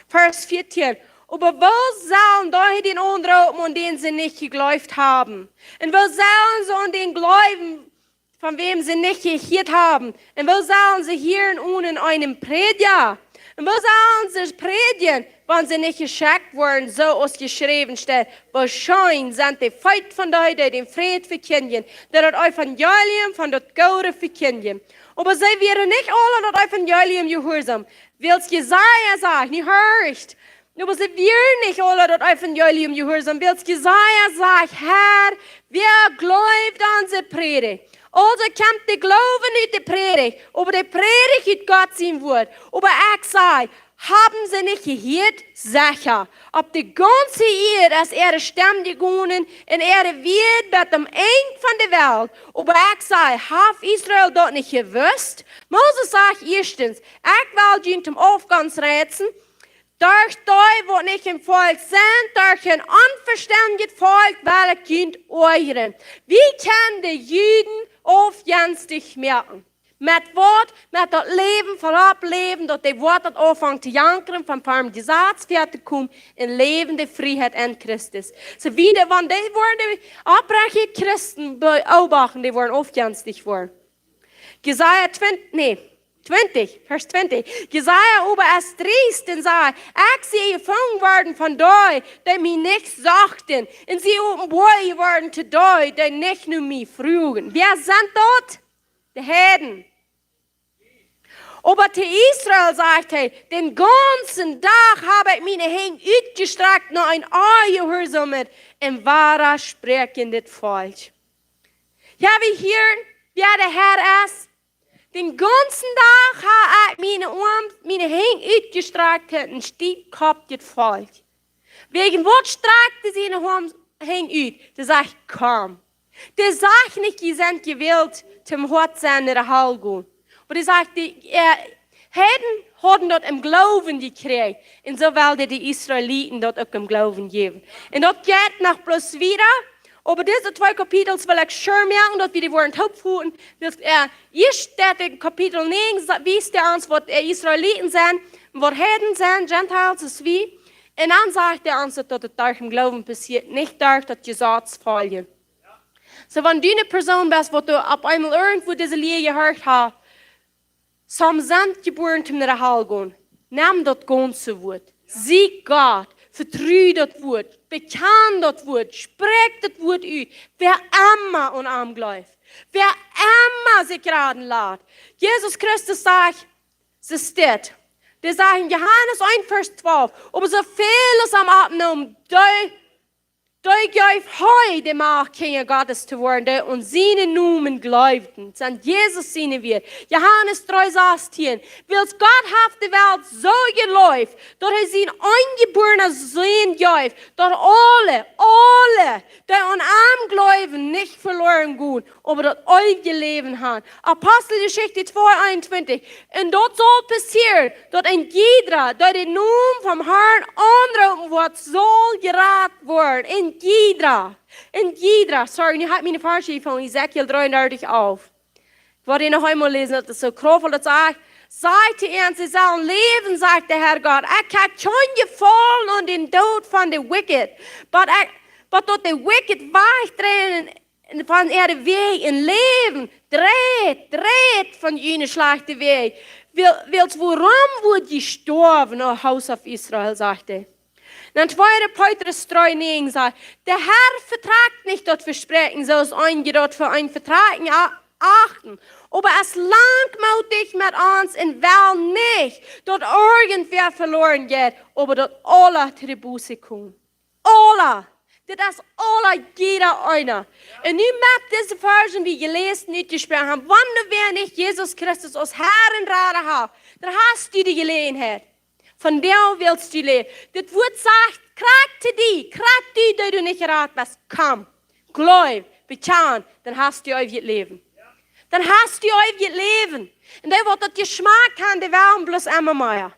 Vers 14. Aber wo sollen die den anropen und den sie nicht geglaubt haben? Und wo sollen sie an den glauben, von wem sie nicht gehört haben? Und wo sollen sie hören ohne einen Prediger? Und wo sollen sie predigen, wenn sie nicht geschickt wurden, so als geschrieben steht? Wahrscheinlich sind die Feind von denen, die den Frieden verkündigen, die das Evangelium von das Gute verkündigen. Aber sie wären nicht alle das Evangelium gehorsam. Willst Jesaja sagen, nicht hörst. Aber sie wären nicht alle das Evangelium gehorsam. Willst Jesaja sagen, Herr, wer glaubt an sie Predigt? Also kommt die Glauben nicht die Predigt, aber die Predigt ist Gott sein Wort. Aber ich sage, haben sie nicht gehört? Sicher. Ob die ganze Erde als ihre Stamm gegangen in ihre Welt mit dem Ende von der Welt. Aber ich sage, hat Israel dort nicht gewusst? Moses sagt erstens, ich will zum Aufgangsrätseln, durch die, wo nicht im Volk sind, durch ein unverständiges Volk, weil ein Kind euren. Wie kann die Juden aufjänstig merken? Mit Wort, mit das Leben vorableben, dass die Wort das anfängt zu jankern, von einem Gesetz fertig kommen, in lebende Freiheit in Christus. So wieder, wenn die worden abbrechen Christen beobachten, die wollen aufjänstig worden. Jesaja 20, Vers 20. Jesaja aber es triest und sagt, ich sehe gefangen worden von denen, die mir nichts sagten, und sie openbaar worden zu denen, die nicht nur mich frugen. Wer sind dort? Die Heiden. Aber zu Israel sagt er, den ganzen Tag habe ich meine Hände ausgestreckt nach ein Gehorsamet im wahrer sprechendes Volk. Ja, wir hören, wer der Herr ist. Den ganzen Tag habe ich meine Hände ausgestreckt und ein Stieg gehabt das Volk. Wegen was streckte sie ihre Hände aus? Der sagt, komm. Der sagt nicht, die sind gewillt zum Hortsein in der Halle gehen. Aber die sagt, die Heiden hatten dort im Glauben gekriegt. Und so wollen die Israeliten dort auch im Glauben geben. Und dort geht noch bloß wieder. Aber diese 2 Kapitel will ich schon merken, dass wir die wollen Hauptfuhren. Hier steht in Kapitel 9, wie ist der uns, was Israeliten sind, was Heiden sind, Gentiles ist wie. Und dann sagt er uns, dass das durch im Glauben passiert, nicht durch das Gesetzfolge. So, wenn du eine Person bist, wo du ab einmal irgendwo diese Lied gehört hast, some sind geboren, um in der Halle gehen. Nimm das ganze Wort. Sieg Gott. Vertrau das Wort. Bekann das Wort. Sprech das Wort aus. Wer immer an ihm glaubt. Wer immer sich gerade lässt. Jesus Christus sagt, es steht. Der sagt in Johannes 1, Vers 12. Aber so viel es am Abnehmen, durch heute mag Kinder Gottes zu werden, und seine Namen glaubten, sind Jesus seine wir. Johannes 3, 16. Weil Gott hat die Welt so geläuft, dass sein eingeborenen Sohn gab, dass alle, die an ihm glauben, nicht verloren gehen, aber das ewige Leben haben. Apostelgeschichte 2, 21. Und dort soll passieren, dass ein jeder, der den Namen vom Herrn anrufen wird, soll geraten werden. In Jeder, sorry, ich habe meine Fahrschrift von Ezekiel 33 auf. Ich wollte noch einmal lesen, das ist so kraftvoll, das sagt, seid ihr, sie sollen leben, sagt der Herr Gott. Ich habe schon gefallen an den Tod von den Wicked, but dort die Wicked wegdrehen von ihrem Weg in Leben, dreht von ihnen schlechten Weg. Warum wurde gestorben, o Haus of Israel, sagte er. Dann 2. Petrus 3, 9 sagt, der Herr vertragt nicht das Versprechen, so es eingedacht für ein Vertragen achten. Aber es langmutig mit uns und will nicht, dass irgendwer verloren geht, aber dass alle zu der Buße kommen. Alle. Das ist alle, jeder einer. Und nu mit diese Versen, wie gelesen, nicht gesprochen haben, wann wir nicht Jesus Christus als Herr und Retter haben, dann hast du die Gelegenheit. Von der willst du leben. Das Wort sagt, krieg die, die du nicht erraten bist. Komm, glaub, bekehren, dann hast du euer Leben. Dann hast du euer Leben. Und der wird das Geschmack haben, der werden bloß immer mehr.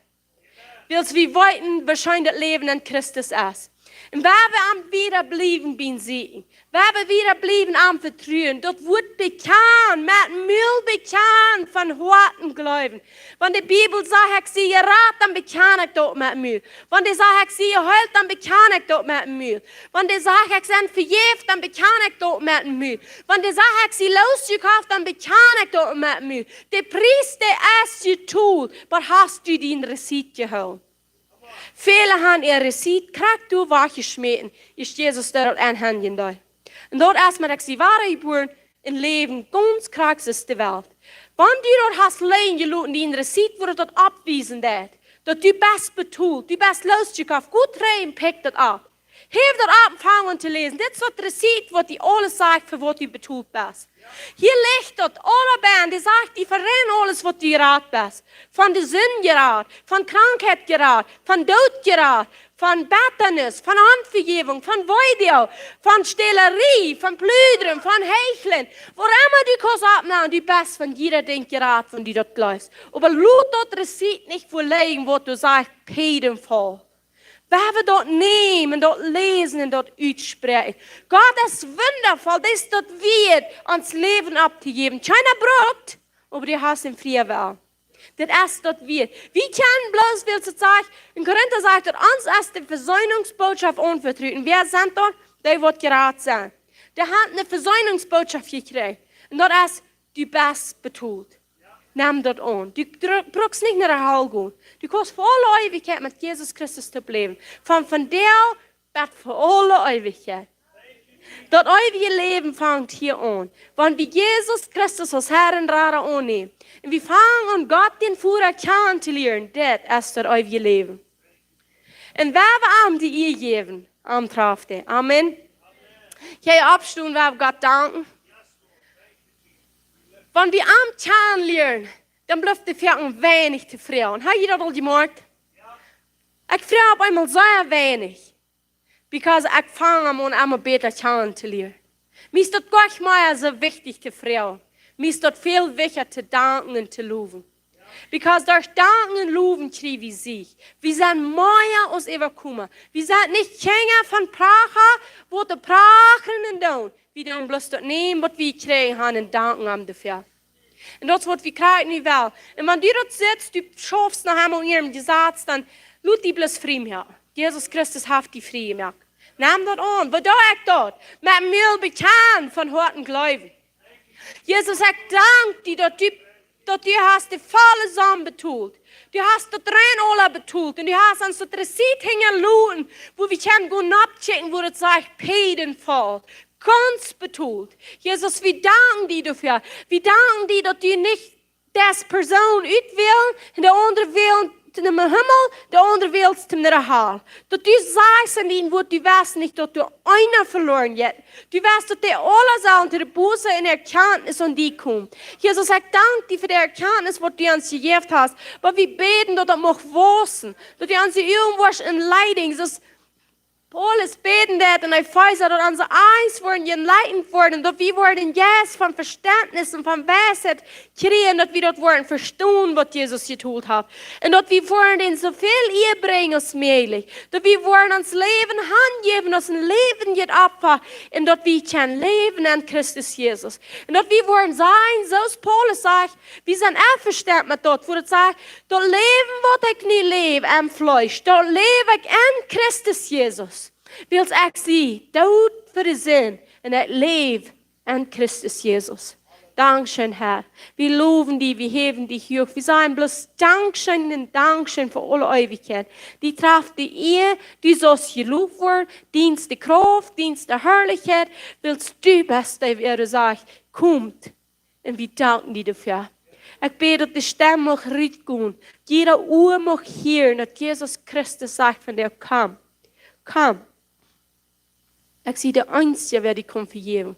Willst wie weiten wahrscheinlich das Leben in Christus ist. Und wenn wir am Wiederbleiben bin siegen, wenn wir wiederbleiben am Vertrauen, dort wird bekannt, mit Müll bekannt von harten Glauben. Wenn die Bibel sagt, sie rat, dann bekannt ich dort mit Müll. Wenn die sagt, sie heult, dann bekannt ich dort mit Müll. Wenn die sagt, ich sind verjäft, dann bekannt ich dort mit Müll. Wenn die sagt, sie losgekauft, dann bekannt ich dort mit Müll. Der Priester ist getan, aber hast du den Receipt geholt? Viele haben ihr Receipt, kriegt du weggeschmissen, ist Jesus dort anhängen da. Und dort erstmal, dass sie wahre geboren in Leben, ganz krass ist die Welt. Wenn du dort hast Lein geluten, die in Receipt wurde dort abwiesen, dass du bist betult, du bist losgekauft, gut rein, pickt das ab. Heb dort ab und fangen zu lesen. Das ist das Receipt, was die alles sagt, für was du betult bist. Hier liegt dort alle Band, die sagt, die verrennen alles, was du gerat bist. Von der Sünde gerat, von Krankheit gerat, von Tod gerat, von Betternis, von Handvergebung, von Weidel, von Stehlerei, von Plüdern, von Hecheln. Wo immer du kannst abnehmen, du bist von jeder Ding gerat, von die dort läufst. Aber lud dort Receipt nicht vorlegen, wo du sagst, Peden voll. Wenn wir dort nehmen, dort lesen und dort aussprechen. Gott ist wundervoll, das dort wird, uns Leben abzugeben. Keiner braucht, aber die hast im Frieden will. Das ist dort wird. Wie kann bloß, willst du sagen, in Korinther sagt er, uns ist die Versöhnungsbotschaft unvertraut. Und wer sind dort? Der wird gerade sein. Der hat eine Versöhnungsbotschaft gekriegt. Und dort ist, du bist betont. Nimm das an. Du brauchst nicht nach der Hölle gehen. Du kannst für alle Ewigkeit mit Jesus Christus zu bleiben. Von der wird für alle Ewigkeit. Das ewige Leben fängt hier an. Wenn wir Jesus Christus als Herr und Retter annehmen, und wir fangen an, Gott den Führer kennenzulernen, das ist das ewige Leben. Und wenn wir ihm die Ehe geben, am Trafte. Amen. Ich habe abstunden, wir Gott danken. Wenn wir am Zahn lernen, dann bleibt die Pferden wenig zu frauen. Hast du das al gemerkt? Ich frage auf einmal sehr wenig. Because ich fange an, immer besser Zahn zu lernen. Mir ist das gar nicht mehr so wichtig zu frauen. Mir ist das viel wichtiger zu danken und zu loben. Because durch Danken und Loben kriegen wir Sieg. Wir sind mehr als überkommen. Wir sind nicht Kinder von Pracher, wo die Prachen und tun. Wir tun bloß das nehmen, was wir kriegen haben und danken haben dafür. Und das, was wir kriegen, nicht will. Und wenn du dort sitzt, du schaffst nach einmal in ihrem Gesetz, dann lud die bloß frei mehr. Jesus Christus hat die frei mehr. Nimm das an. Wo da ich dort? Mit mir bekannt von harten Glauben. Jesus sagt, dank dir, dass du hast die volle Samen betult. Du hast das rein alle betult. Und du hast uns das Receipt hingeladen, wo wir können gehen abchecken, wo das sagt, Peden voll. Ganz betult. Jesus, wir danken dir dafür. Wir danken dir, dass du nicht das Person will, und der andere will zum Himmel, der andere will zum Hell. Dass du sagst an ihnen, wo du weißt nicht, dass du einer verloren hast. Du weißt, dass die alle sollen zu der Buße in Erkenntnis an die kommen. Jesus, ich danke dir für die Erkenntnis, was du uns gegeben hast. Aber wir beten, dass das mag wachsen. Dass du uns irgendwas in Leiding, dass Paulus beten dat und ich weiß, dass unsere Eins werden enlightened worden, dass wir werden yes von Verständnis und von Weisheit kriegen, dass wir dort werden verstehen, was Jesus getan hat. Und dass wir werden in so viel ihr bringen als möglich. Dass wir werden uns Leben handgeben, uns ein Leben geht Opfer. Und dass wir können leben an Christus Jesus. Und dass wir werden sein, so als Paulus sagt, wir sind einverstanden mit dort, wo er sagt, dort leben, was ich nicht lebe, am Fleisch. Dort lebe ich an Christus Jesus. Wils ik zie, dood voor de zin en ik leef aan Christus Jesus. Dankeschön, Herr. Wir loben dich, wir heben dich hoch. Wir sagen bloß Dankeschön und Dankeschön für alle Ewigkeit. Die Kraft, die ihr, die sollst gelobt werden, Dienst der Kraft, Dienst der Herrlichkeit, willst du bist, der sagt, kommt, En we danken die dafür. Ik bid dat de stem mag uitgaan. Jeder oor mag horen dat Jezus Christus zegt van der kom. Kom. Ik zie de einste wer die komt vergeven.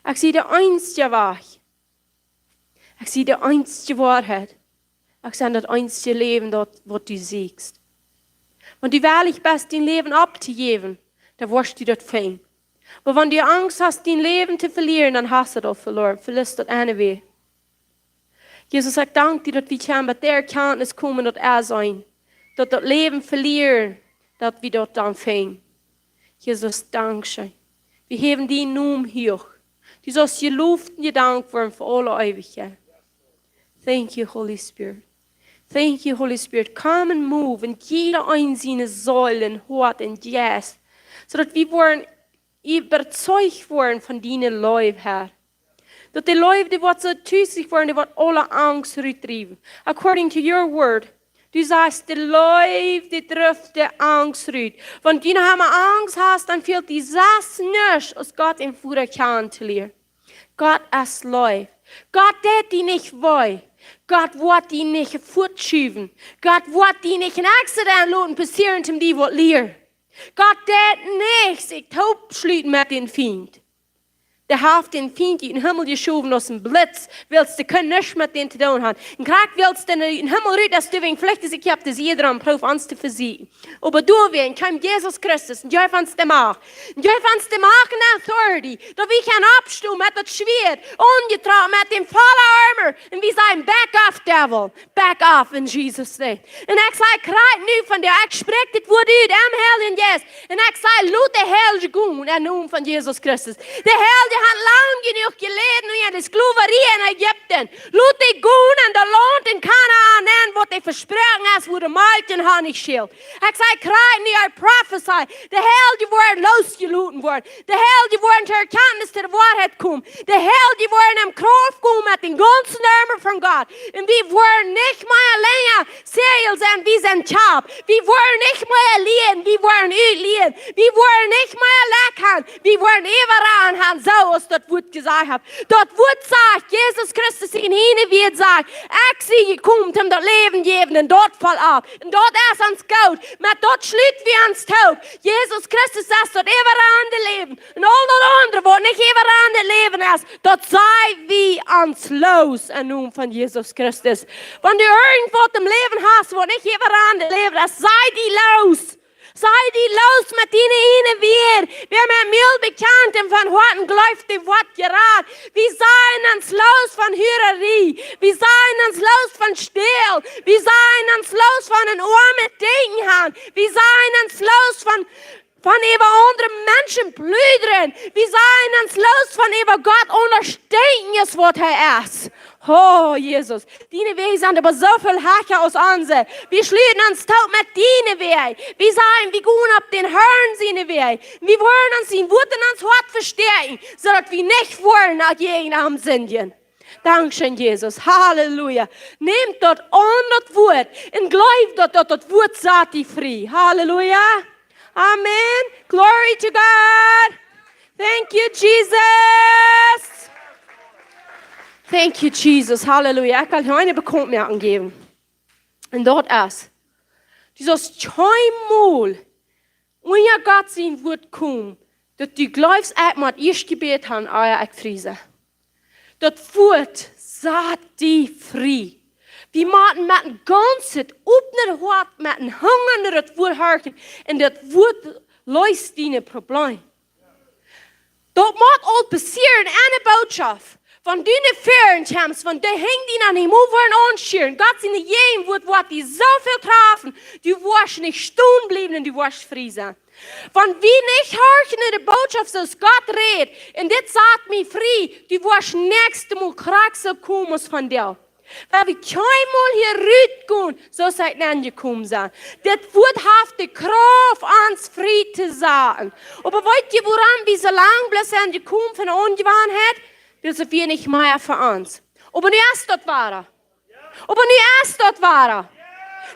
Ik zie de einste weg. Ik zie de einste waarheid. Ik zie dat einste leven dat wat du siehst. Want du willig bist, dein Leben abzugeben, dann wirst du das fijn. Aber wenn du Angst hast, dein Leben zu verlieren, dann hast du das verloren. Verlierst das anyway. Jesus, ich danke dir, dass wir können mit der Erkenntnis kommen, dass sein. Dass das Leben verlieren, dass wir das dann fijn. Jesus, danke schön. Wir heben deinen Namen hoch. Du sollst gelobt und gedankt werden für alle Ewigkeit. Thank you, Holy Spirit. Thank you, Holy Spirit. Come and move in jeder einzelne Säule, Hort und Yes, sodass wir überzeugt werden von deinem Leib, Herr. Dass die Leib, die wird so tüßig werden, die wird alle Angst retrieben. According to your word, du sagst, die Leib, die trifft die Angst rein. Wenn du Angst hast, dann fehlt die Sass nicht, als Gott im Futter kann zu lernen. Gott ist Leib. Gott, der die nicht will. Gott wird die nicht fortschieben. Gott wird die nicht ein Accident lassen passieren, zum die wird lernen. Gott, der nicht sich taubschließen mit den Feind. Der hat den Feind in den Himmel geschoben aus dem Blitz, willst du können nichts mit denen zu tun haben. Und gerade willst du in den Himmel rein, dass du wegen vielleicht ist, ich habe das jeder am Prof ans zu versiegen. Aber du wegen, kam Jesus Christus, und ich fand's dem auch. Und ich fand's dem auch in Authority, da wir können abstehen mit das Schwert, ungetraut mit dem vollen Armor, und wir sagen, back off, devil, back off in Jesus' name. Und ich sage, kreit nu von der, ich spreche das Wort ut, am Hell und yes. Und ich sage, laut der Hell gehen, in Namen von Jesus Christus. Der Hell, der hat lang genug geleden in der Sklaverei in Ägypten. Laat die gaan in de land in Kanaan en wat die versproken is, wo de melk en honing schild. Ik zei, krijg niet, I prophesy. De hel die worden losgelaten worden. De hel die worden ter erkenntnis der waarheid komen. De hel die worden in kracht komen met den ganzen Armer van God. En we worden niet meer alleen Seelen zijn, we zijn Schaf. We worden niet meer alleen, we worden uitleen. We worden niet meer lekker. We worden überall haben, so als das Wort gesagt hat. Das Wort sagt, Jesus Christus in ihnen wird sagen, ich sehe gekommen, um das Leben geben, und dort fall ab. Und dort ist ans Gold, mit dort schlitt wie ans Taub. Jesus Christus ist dort überall Leben. Und all das andere, wo nicht überall Leben ist, dort sei wie ans Los, in Namen von Jesus Christus. Wenn du irgendwo im Leben hast, wo nicht überall Leben ist, sei die los. Sei die los mit ihnen wieder. Wir mit Müll bekannt und von Horten läuft die Wort gerad. Wir seien uns los von Hürerie. Wir seien uns los von Stehl. Wir seien uns los von den Ohren mit Degenhahn. Wir seien uns los von über andere Menschen plüdern. Wir seien uns los von über Gott unterstehen, was er ist. Oh, Jesus. Deine Wege sind aber so viel Hacker aus unsere. Wir schließen uns taub mit deinen Wegen. Wir sagen, wir gehen ab den Hören seine Wege. Wir wollen uns in Wut und ans Hort verstärken, sodass wir nicht wollen, nach gegen am Sündchen. Dankeschön, Jesus. Halleluja. Nehmt dort an das Wort und glaubt dort, dass das Wort sagt die frei. Halleluja. Amen. Glory to God. Thank you, Jesus. Thank you, Jesus. Halleluja. Ich kann dir eine Bekanntmerkung geben. Und dort ist, du sollst keinmal, unser Gott sein Wort kommen, dass du glaubst, was ich gebet habe, euer Friese. Das Wort sagt die frei. Wir machen mit dem ganzen, offenen Hort, mit dem Hunger, das Wort hören, und das Wort löst deine Probleme. Das mag all passieren, eine Botschaft. Wenn du nicht führen kommst, wenn du hängst an den Movern anschieren, Gott in jedem Wort, die so viel treffen, du wirst nicht stehen bleiben und du wirst frei sein. Wenn wir nicht hören in der Botschaft, so Gott redet, und das sagt mir frei, du wirst nächstes Mal Kraxe kommen von dir. Weil wir keinmal hier rausgehen, so seid ihr angekommen sein. Das Wort hat die Kraft, ans frei zu sagen. Aber wollt ihr, woran wir so lange bloß angekommen von der Ungewohnheit? Das ist wir nicht mehr für uns. Aber nicht erst dort war. Aber nicht erst dort war.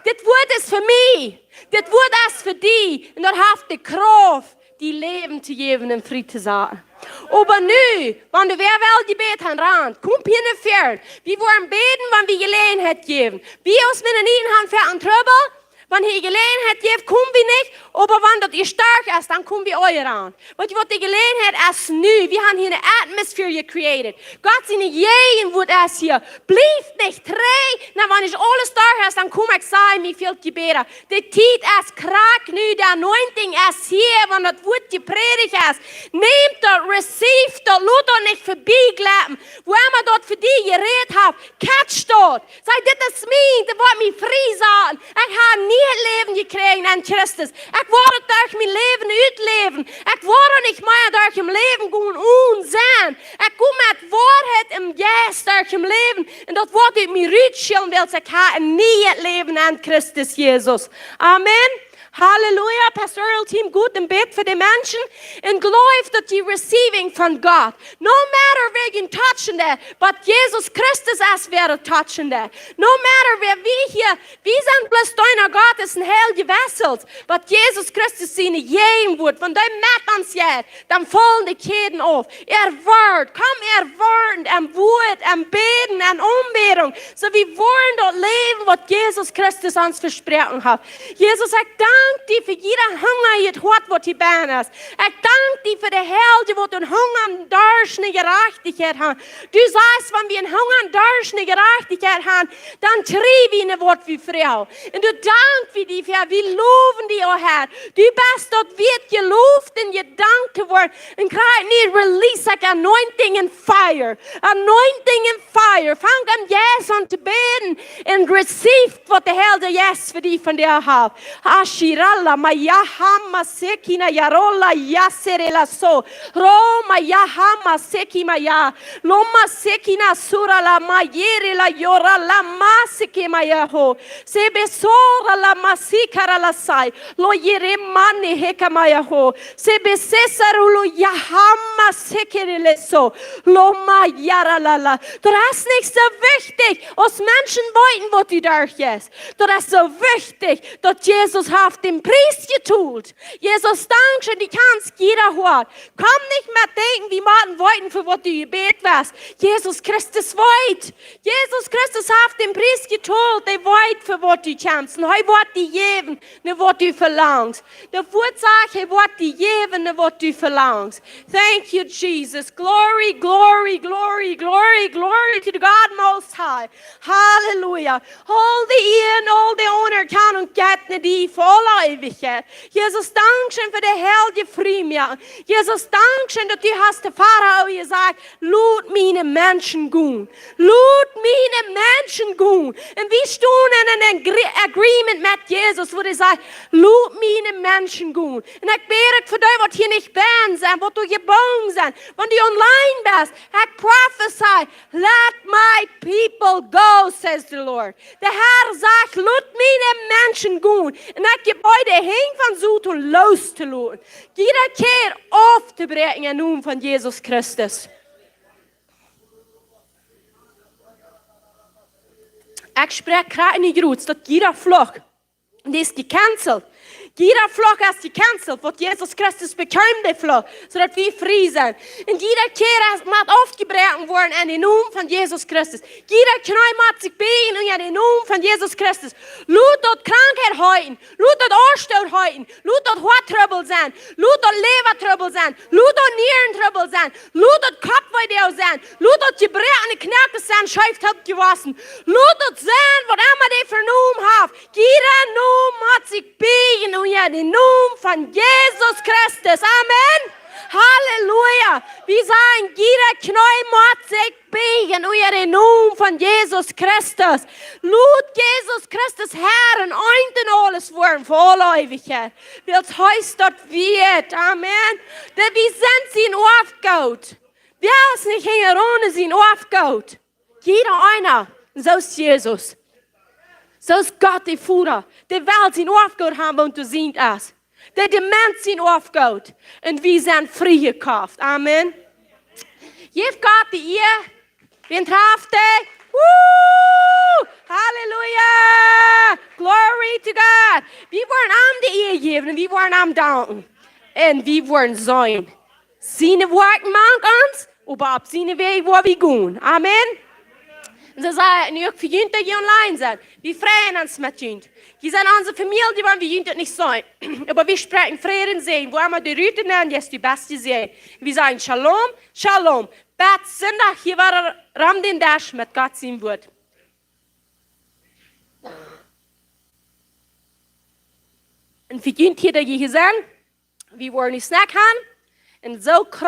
Das Wort ist für mich. Das Wort ist für dich. Und dort hat die Kraft, die Leben zu geben und Frieden zu sagen. Aber nu, wenn du wer wel gebet han rand, kom hier nicht fern. Wir wollen beten, wenn wir Gelegenheit geben. Wir uns mit den Ihnen haben für einen Trouble. Wenn ihr Gelegenheit gebt, kommen wir nicht. Aber wenn das ihr stark ist, dann kommen wir euch ran. Weil die Gelegenheit ist neu. Wir haben hier eine Atmosphäre created. Gott seine Jägen wird es hier. Blieb nicht drei. Na, wenn ich alles stark ist, dann komme ich sagen, wie viel Gebete. Die Zeit ist krank neu. Der Anointing ist hier, wenn das Wort gepredigt ist. Nehmt das, receive das, lasst das nicht vorbeigleiten. Wo immer dort für die geredet habt, catch dort. Sag, das ist mir, das wird mich frei sagen. Ich habe nie het leven gekregen aan Christus. Ik word durch mijn leven uitleven. Ik word niet meer durch mijn leven gewoon onzijn. Ik kom met waarheid en geest durch mijn leven. En dat wordt uit mij uitschillen, wil ik heb nie het leven aan Christus Jezus. Amen. Halleluja, pastoral team, gut im Bett für die Menschen und glaubt, dass die receiving von Gott. No matter wegen touchende, but Jesus Christus ist wer touchende. No matter wer wir hier, wir sind bloß deiner Gottes ein Heil gewesselt, but Jesus Christus seine jeden Wort. Wenn der merkt uns jetzt, dann fallen die Ketten auf. Wort, komm, Wort, am Beten, an Umbetung. So wir wollen dort leben, was Jesus Christus uns versprochen hat. Jesus sagt, dank dir für jeder Hunger, die hat, was die Bahn ist. Ich danke dir für die Hälfte, die den Hunger und Durst eine Gerechtigkeit haben. Du sagst, wenn wir einen Hunger und Durst eine Gerechtigkeit haben, dann trieb wir ein Wort wie Frau. Und du dankst für die, wir loben die, oh Herr. Du bist dort, wird gelobt und gedankt worden. Und gerade nicht release like anointing and fire. Anointing and fire. Fang an yes an zu beten und receive, was der Herr der yes für die von dir hat. Ashiralla mayahama sekina yarola yaserela so. Roma yahama seki maya. Loma sekina sura la mayere la yora la masike mayaho. Sebe sora la masikara la sai. Lo yere mane heka mayaho. Sebe sesarulo yahama sekere so. Loma yara la la. Das ist nicht so wichtig, was Menschen wollten, was die durch ist. Das ist so wichtig, dass Jesus hat den Priest getut. Jesus, danke, die kannst jeder hören. Komm nicht mehr denken, wie Martin wollten, für was du gebet warst. Jesus Christus wollt. Jesus Christus hat den Priest getut, der wollt, für was du kannst. Und er wird die geben, ne was du verlangst. Der Wort sagt, er wird die geben, ne was du verlangst. Thank you, Jesus. Glory, glory, glory, glory, glory to the God Most High. Hallelujah. All the ear and all the honor kann und geht ne die voller Ewigkeit. Jesus, Dankeschön für die Helge Frieden. Jesus, Dankeschön, dass du hast der Pharao gesagt, lud meine Menschen gut. Lud meine Menschen gut. Und wir stehen in einem Agreement mit Jesus, wo er sagt, lud meine Menschen gut. Und ich bete für dich, was hier nicht band sind, was du gebogen sind, wenn du online bist, ich prophesy, let my people go, says the Lord. Der Herr sagt, lud meine Menschen gut. Und ich gebe euch den Hing von Sud und loszulassen. Jeder Kehr aufzubrechen im Namen von Jesus Christus. Ich spreche gerade nicht gut, dass jeder Flock, und die ist gecancelt. Jeder Flock ist gecancelt, was Jesus Christus bekommt, der Flock, sodass wir frei sind. Und jeder Kehr ist aufgebrochen worden in den Namen von Jesus Christus. Jeder Knäuel hat sich beten in den Namen von Jesus Christus. Lut dort Krankheit heuten, lut dort Ohrstau heuten, lut dort Haartrübbel sein, lut dort Lebertrübbel sein, lut dort Nierentrübbel sein, lut dort Kopfweh sein, lut dort gebrochene Knöchel sein, Scheiftelt gewaschen, lut dort sein, was immer die vernommen haben. Jeder Namen hat sich beten in den Namen von Jesus Christus. Amen. Halleluja. Wir sagen, jeder Knäuel muss sich beten in den Namen von Jesus Christus. Lud Jesus Christus Herren und alles wollen vorläufig. Wie es heißt, dort wird. Amen. Denn wir sind sie aufgeholt. Wir sind nicht hier ohne sie aufgeholt. Jeder einer. So ist Jesus. So ist Gott, der Führer. Die Welt sind aufgehört haben und du siehst es. Die Demenz sind aufgehört. Und wir sind frei gekauft. Amen. Geef Gott die Ehe. Wen traf die? Woo! Halleluja! Glory to God. Wir wollen am die Ehe geben und wir wollen am danken. Und wir wollen sein. Seine Worte mag uns, aber auf seine Wege, wo wir gehen. Amen. Und so sagen, nu für Jünter hier online sind. Wir freuen uns mit Jünt. Die sind unsere Familie, die wollen wir Jünter nicht sein. Aber wir sprechen Frieden sehen. Wo wir die Rüte nennen, das ist die beste sehen. Wir sagen Shalom, Shalom. Bet Sonntag, hier war Ram den Dash mit Gott sein Wort. Und für Jünt hier, die hier sind, wir wollen einen Snack haben. Und so krass.